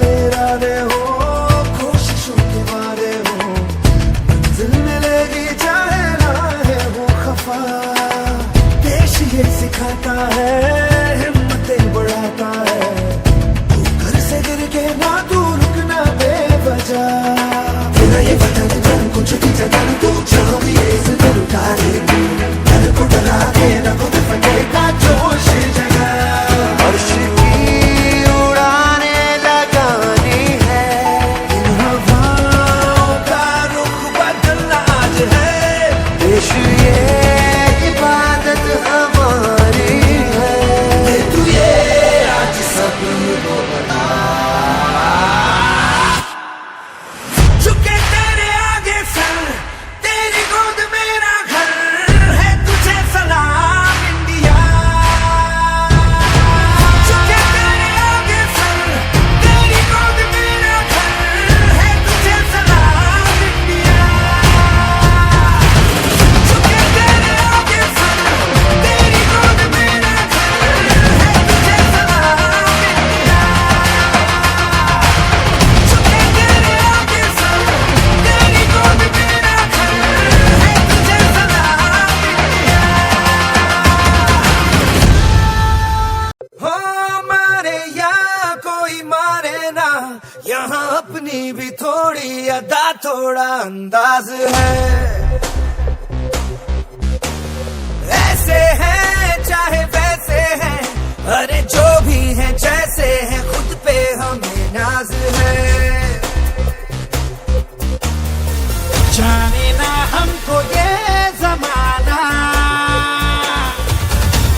इरादे हो, कोशिशों के वादे हो, मंजिल मिलेगी चाहे राहें हो खफा। देश ये सिखाता है, हिम्मतें बढ़ाता है, तू घर से गिर के ना तू रुकना बेवजह। ये वतन जन कुछ भी जगन तू जहाँ भी इस दिल उतारेगी, दिल को डरा के न खुद फटेगा जोश जगा। अर्श की उड़ाने लगानी है, इन हवाओं का रुख बदलना आज है। देश ये इबादत हमारी है, तू ये आज सबको बता। यहाँ अपनी भी थोड़ी अदा थोड़ा अंदाज है। जाने ना हमको ये जमाना,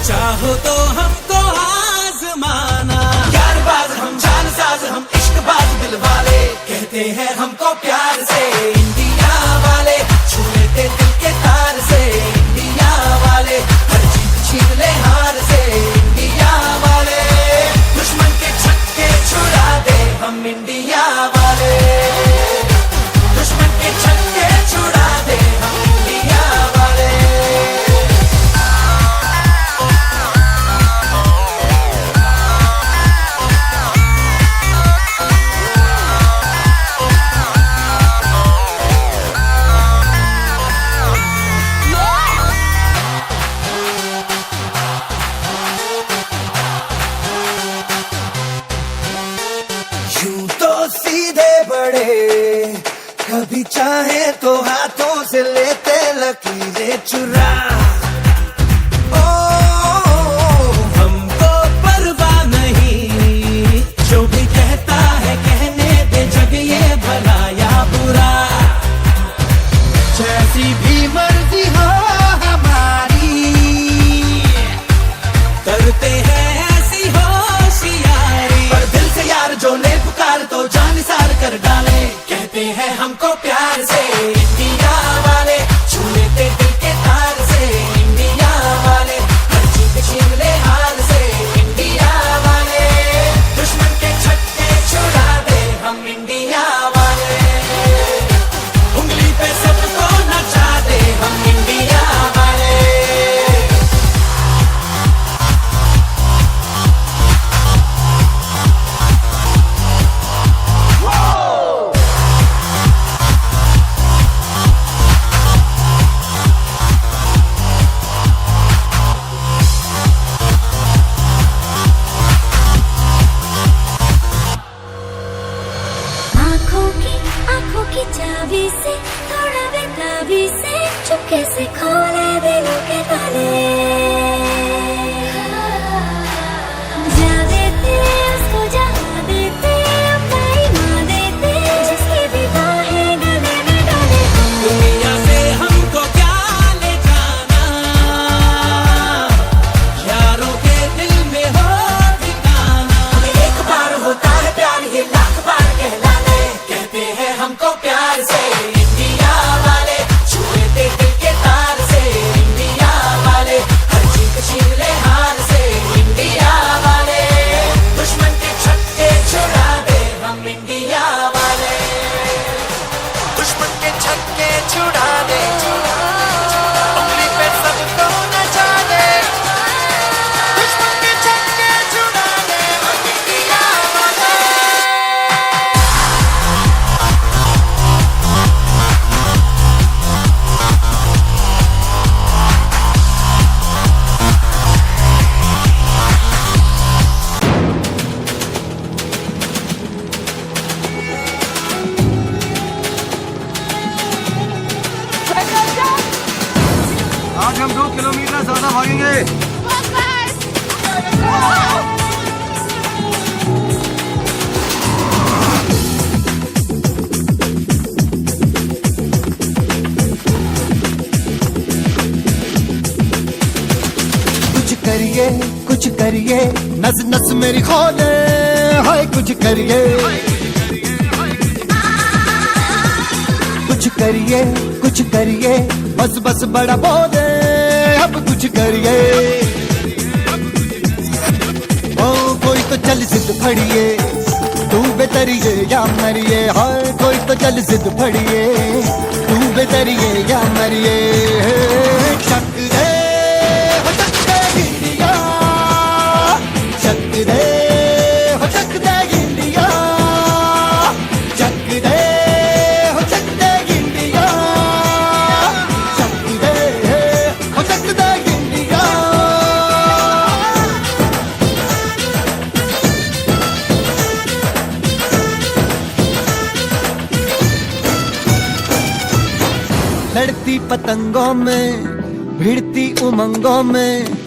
चाहो तो हमको आजमाना। यारबाज हम, जानसाज हम, इश्कबाज दिल वाले, कहते हैं हमको प्यार से इंडिया वाले, छू लेते दिल के तार से इंडिया वाले, हर जीत छीन ले हार से इंडिया वाले, दुश्मन के छक्के छुड़ा दे हम इंडिया वाले, दुश्मन के छक्के छुड़ा दे हम इंडिया वाले। यूं तो सीधे बड़े, कभी चाहे तो हाथों से लेते लकीरें चुरा। ओ हमको परवाह नहीं, जो भी कहता है कहने दे, जग ये भला या बुरा, जैसी भी मर्जी हो हमारी, करते हैं ऐसी होशियारी। पर दिल से यार जो ले पुकार तो जान निसार कर डाले, कहते हैं हमको प्यार से इंडिया वाले, छू लेते दिल के तार से इंडिया वाले, हर जीत छीन ले हार से इंडिया वाले, दुश्मन के छक्के छुड़ा दे हम इंडिया वाले, उंगली पे सबको नचा दे हम इंडिया वाले। आँखों की चाबी से, थोड़ा बेताबी से, चुपके से खोले दिलों के ताले, जा देते उसको जहाँ देते, अपना ईमान देते, जिसकी भी बाहें गले में डाले। दुनिया से हमको क्या ले जाना, यारों के दिल में हो ठिकाना। एक बार होता है प्यार ये लाख बार कहलाने, कहते हैं हमको प्यार से इंडिया वाले, छू लेते दिल के तार से इंडिया वाले, हर जीत छीन ले हार से इंडिया वाले, दुश्मन के छक्के छुड़ा दे हम इंडिया वाले, दुश्मन के छक्के छुड़ा दे, उंगली पे सबको नचा दे, दुश्मन के छक्के छुड़ा दे हम इंडिया वाले। आज हम 2 किलोमीटर ज्यादा भागेंगे। कुछ करिए, नस नस मेरी खोले, हाय कुछ करिए, कुछ करिए, बस बस बड़ा बोले, अब कुछ करिए। ओ कोई तो चल जिद फड़िए, तू बेतरिए या मरिए, हाय कोई तो चल जिद फड़िए, तू बेतरिए या मरिए। शक दे हो शक दे इंडिया, शक दे हो शक दे इंडिया, शक दे हो शक दे इंडिया, शक दे हो शक दे इंडिया। लड़ती पतंगों में, भिड़ती उमंगों में,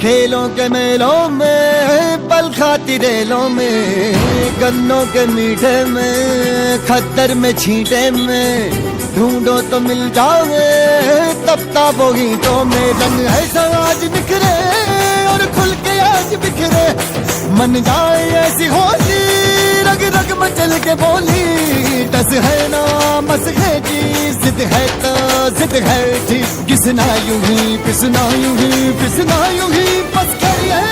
खेलों के मेलों में, पल खाती रेलों में, गन्नों के मीठे में, खद्दर में छींटे में, ढूंढो तो मिल जाओगे तब वही तो में रंग ऐसा आज निखरे और खुल के आज बिखरे मन जाए ऐसी होली रग रग मचल के बोली टस है ना मस है जी जिद है तो जिद है जी घिसना यूं ही पिसना यूं ही पिसना यूं ही बस गई है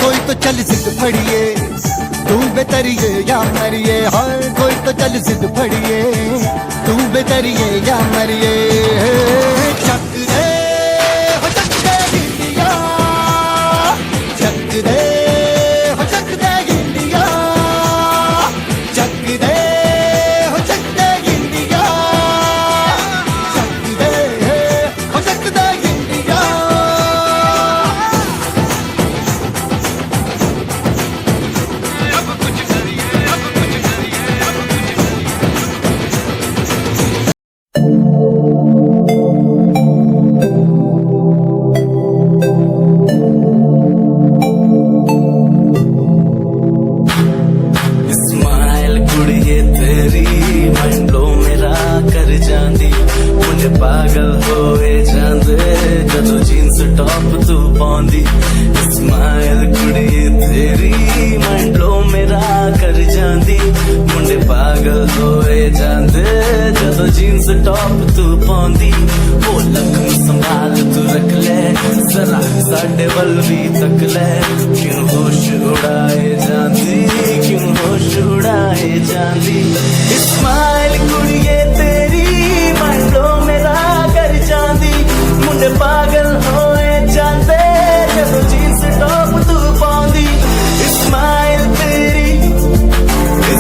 कोई तो चल जिद फड़िए तू बेतरिए या मरिए हर कोई तो चल जिद फड़िए तू बेतरिए या मरिए चक दे हो चक दे गिंडिया चक दे हो चक दे गिंडिया चक दे हो चक दे गिंडिया चक दे हो चक दे गिंडिया स्माइल कुड़िए तेरी माइंड ब्लो मेरा कर जांदी मुझे पागल होए जांदे जदों जीन्स टॉप तू पाउंदी स्माइल कुड़िए तेरी माइंड ब्लो मेरा कर जांदी मुझे पागल होए जांदे जदों जीन्स टॉप तू पाउंदी वो लखन संभाल तू रख ले जरा साडे वल भी तक ले क्यों होश उड़ाए जांदी क्यों होश उड़ाए जांदी स्माइल कुड़िए तेरी माइंड ब्लो मेरा कर जांदी मुंडे पागल होए जांदे जदों जीन्स टॉप तू पाउंदी स्माइल तेरी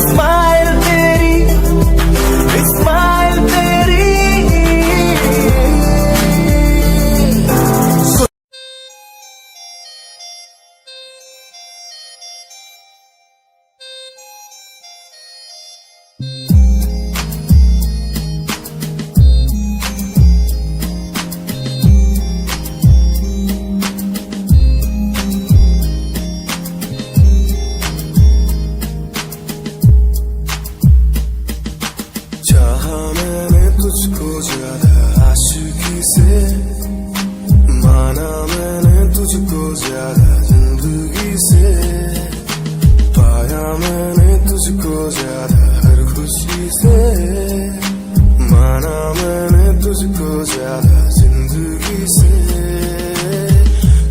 स्माइल तेरी स्माइल तेरी चाहा मैंने तुझको ज्यादा आशिकी से माना मैंने तुझको ज्यादा जिंदगी से पाया मैंने तुझको ज्यादा हर खुशी से माना मैंने तुझको ज्यादा जिंदगी से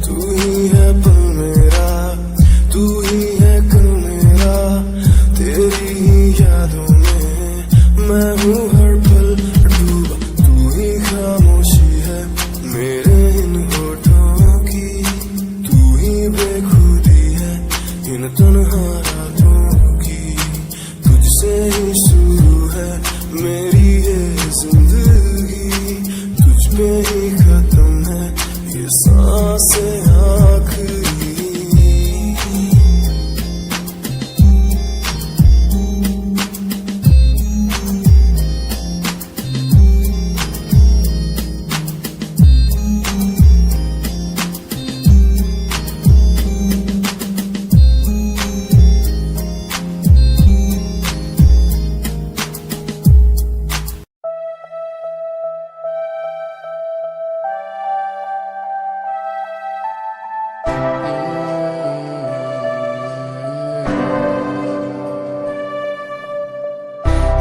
तू ही है पल मेरा तू ही है कल मेरा तेरी ही यादों में मैं हूँ हर पल डूबा तू ही खामोशी है मेरे इन होठों की तू ही बेखुदी है इन तन्हा रातों की तुझसे ही शुरू है मेरी ये जिंदगी तुझ पे ही खत्म है ये सांसें आखिरी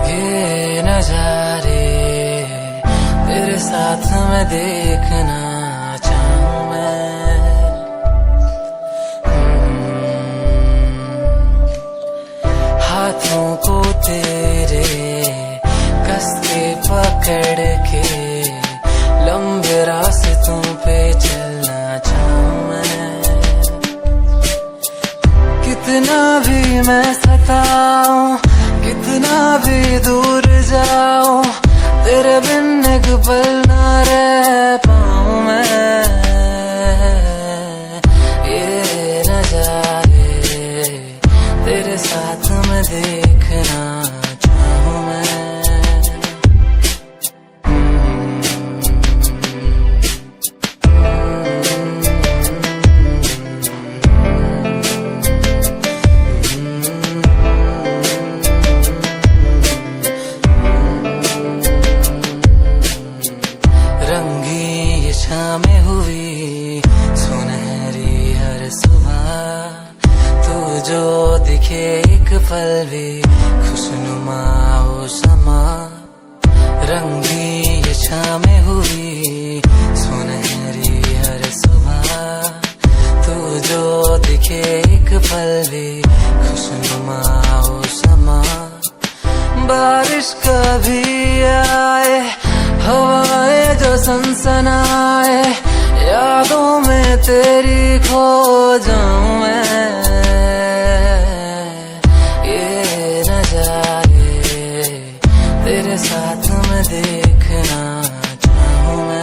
ये नजारे तेरे साथ मैं देखना चाहूं मैं हाथों को तेरे कस के पकड़ के लंबे रास्तों पे चलना चाहूं मैं कितना भी मैं सताऊं कितना भी दूर जाऊं तेरे बिन एक पल ना रह पाऊं मैं ये नजारे तेरे साथ मैं देखना चाहूं मैं में हुई सुनहरी हर सुबह, तू जो दिखे एक पल भी खुशनुमा हो समा। बारिश कभी आए, हवाएं जो सनसनाए, यादों में तेरी खो जाऊं मैं। ये नजारे तेरे साथ में देखना चाहूं मैं।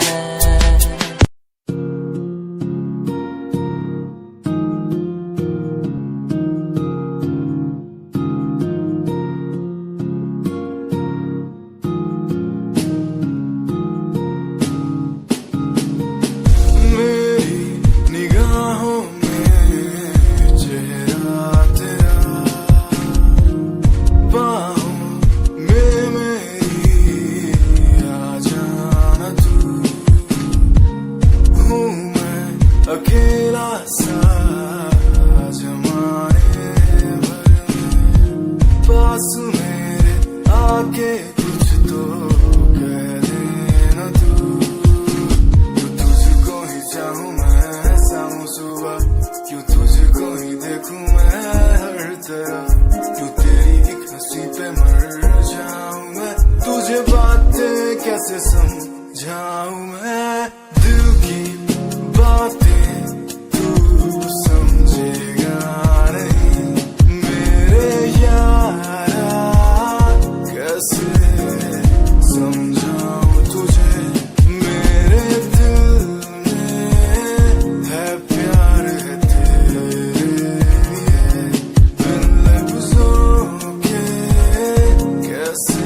अकेला सा जमाने भर में, पास मेरे आके कुछ तो कह देना तू। तुझको ही चाहूं मैं शाम सुबह, क्यों तुझको ही देखूं मैं हर तरफ, क्यों तेरी एक हंसी पे मर जाऊं मैं। तुझे बातें कैसे समझाऊं मैं, दिल की बातें समझेगा नहीं मेरे यारा, कैसे समझाऊं तुझे। मेरे दिल में है प्यार है तेरे लिए, बिन लफ्जों के कैसे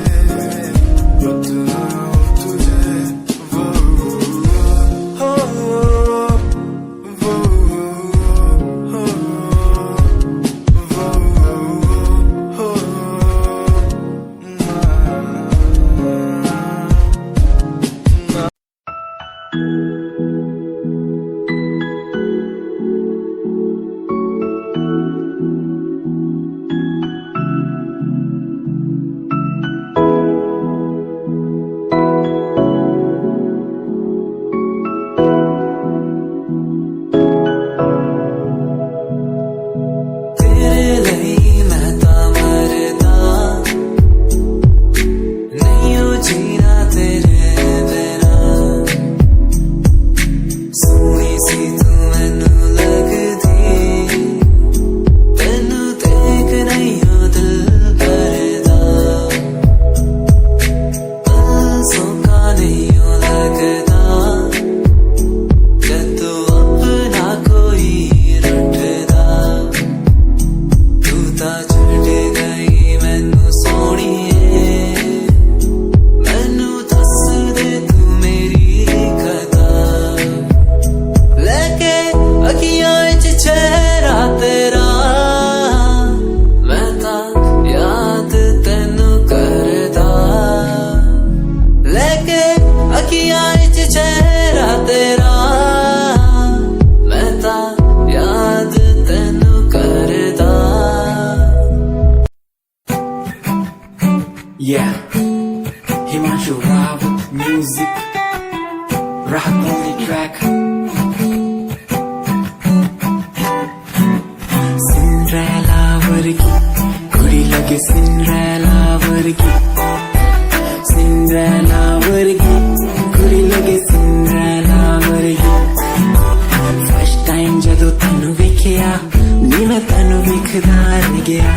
बतलाऊं तुझे। वो Yeah, Himanshu Rao music, rock only track. Cinderella vargi, kudi lage Cinderella vargi. Cinderella vargi, kudi lage Cinderella vargi. First time jado tanu vekhya, ni main tanu vekhda reh gaya.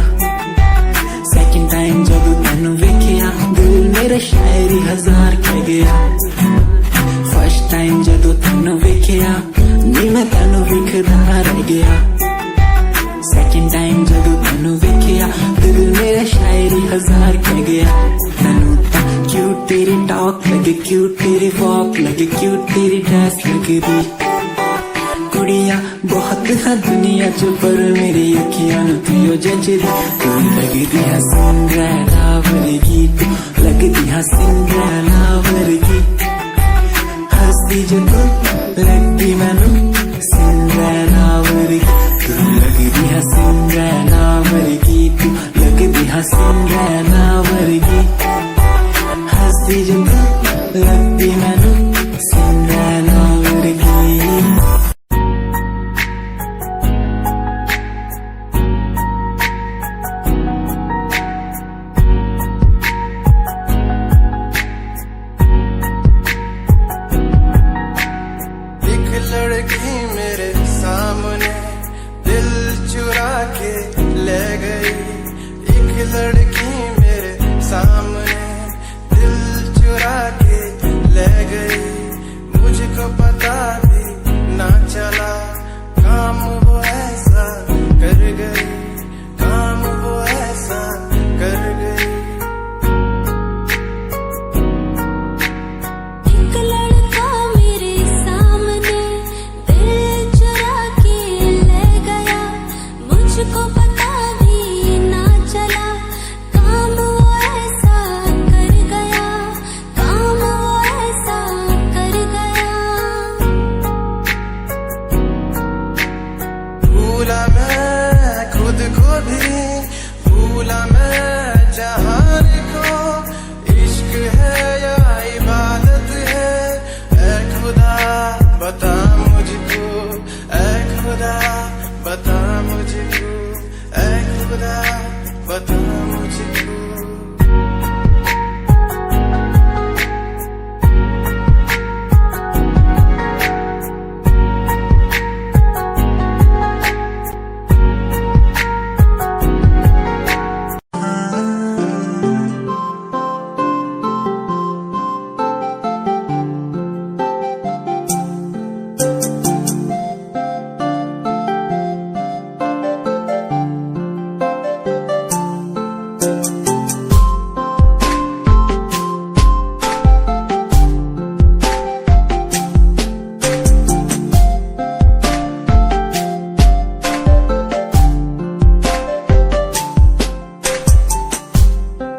Second time जब तैनू वेखिया, दिल मेरा शायरी हजार कह गया। First time जब तैनू वेखिया, नी मैं तैनू वेखदा रह गया। Second time जब तैनू वेखिया, दिल मेरा शायरी हजार कह गया। तैनू ता क्यूट तेरी टॉक लगे, क्यूट तेरी वॉक लगे, क्यूट तेरी ड्रेस लगे दी। कुड़ियां बहुत है दुनिया च, पर मेरी अखियां तुझो जचदी। तू लगदी है सिंड्रेला वर्गी, तू लगदी है सिंड्रेला वर्गी। हंसदी जो तू लगदी मैनू सिंड्रेला वर्गी। तू लगदी है सिंड्रेला वर्गी, तू लगदी है सिंड्रेला वर्गी। हंसदी जो तू लगती मैनू सीना नाल की एक लड़की मेरे सामने दिल चुरा के ले गई। एक लड़की मेरे सामने दिल चुरा के ले गई। मुझको पता भी ना चला काम वो ऐसा कर गई, काम वो ऐसा कर गई। एक लड़का मेरे सामने दिल चुरा के ले गया। मुझको पता भी ना चला काम वो ऐसा कर गया, काम वो ऐसा कर गया। भूला मैं खुद को भी, भूला मैं जहान को। इश्क है या इबादत है, ऐ खुदा बता मुझको, ऐ खुदा बता मुझको, ऐ खुदा बता मुझको।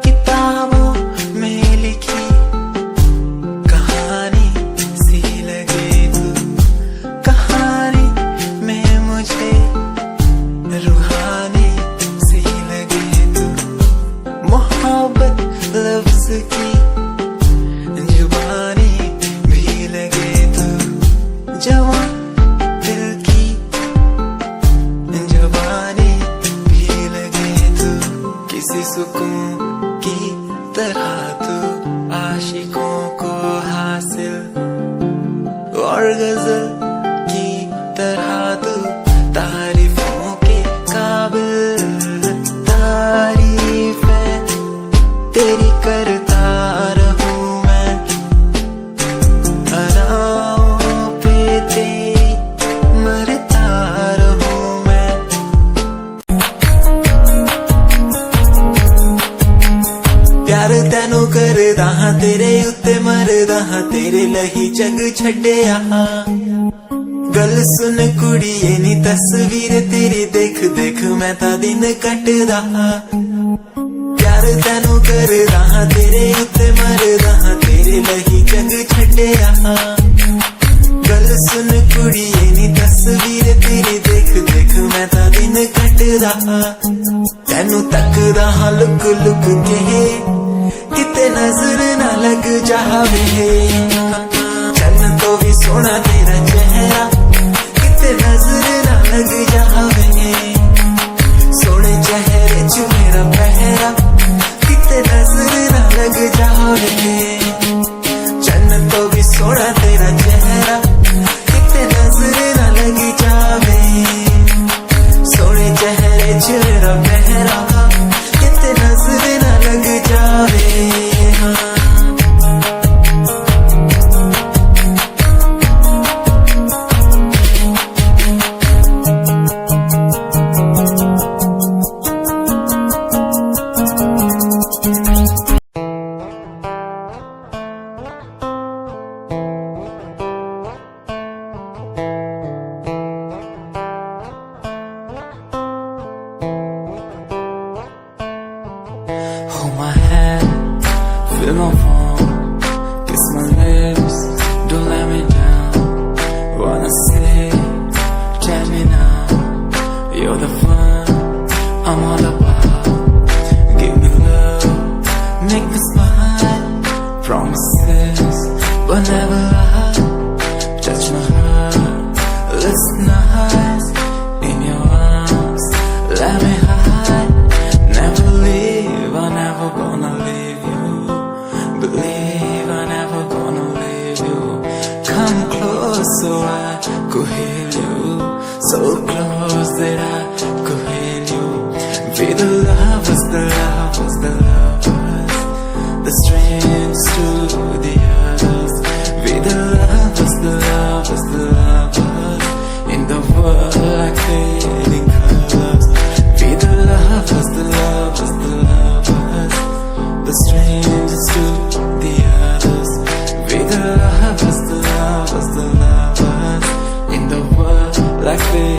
किताबों में लिखी कहानी सी लगे तू, कहानी में मुझे रूहानी सी लगे तू। मोहब्बत लफ्ज की जुबानी भी लगे तू, जवान दिल की जवानी भी लगे तू। किसी सुकून की तरह तू आशिकों को हासिल, और गजल की तरह तू तारीफों के काबिल। तारीफें तेरी करता रहूं मैं, अदाओं पे तेरी मरता रहूं मैं। प्यार तैनू करदा हां, तेरे उत्ते मरदा हां, तेरे लही जग छड्डिया। गल सुन कुड़िए नी तस्वीर तेरी देख देख मैं ता दिन कटदा हां। प्यार तैनू करदा हां, तेरे उत्ते मरदा हां, तेरे लही जग छड्डिया। गल सुन कुड़िए नी तस्वीर तेरी देख देख मैं ता दिन कटदा हां। तैनू तकदा हां लुक लुक के, किते नजर ना लग जावे। चन्न तो भी सोना तेरा चेहरा, किते नजर ना लग जावे। सोने चेहरे च मेरा पहरा, किते नजर ना लग जावे। चन्न तो भी सोना तेरा चेहरा, किते नजर ना लग जावे। सोने चेहरे च मेरा पहरा, किते नजर ना लग जावे। but never lie. Touch my heart, listen nice in your arms. Let me hide, never leave. I'm never gonna leave you. Believe I'm never gonna leave you. Come close so I could heal you. So close that I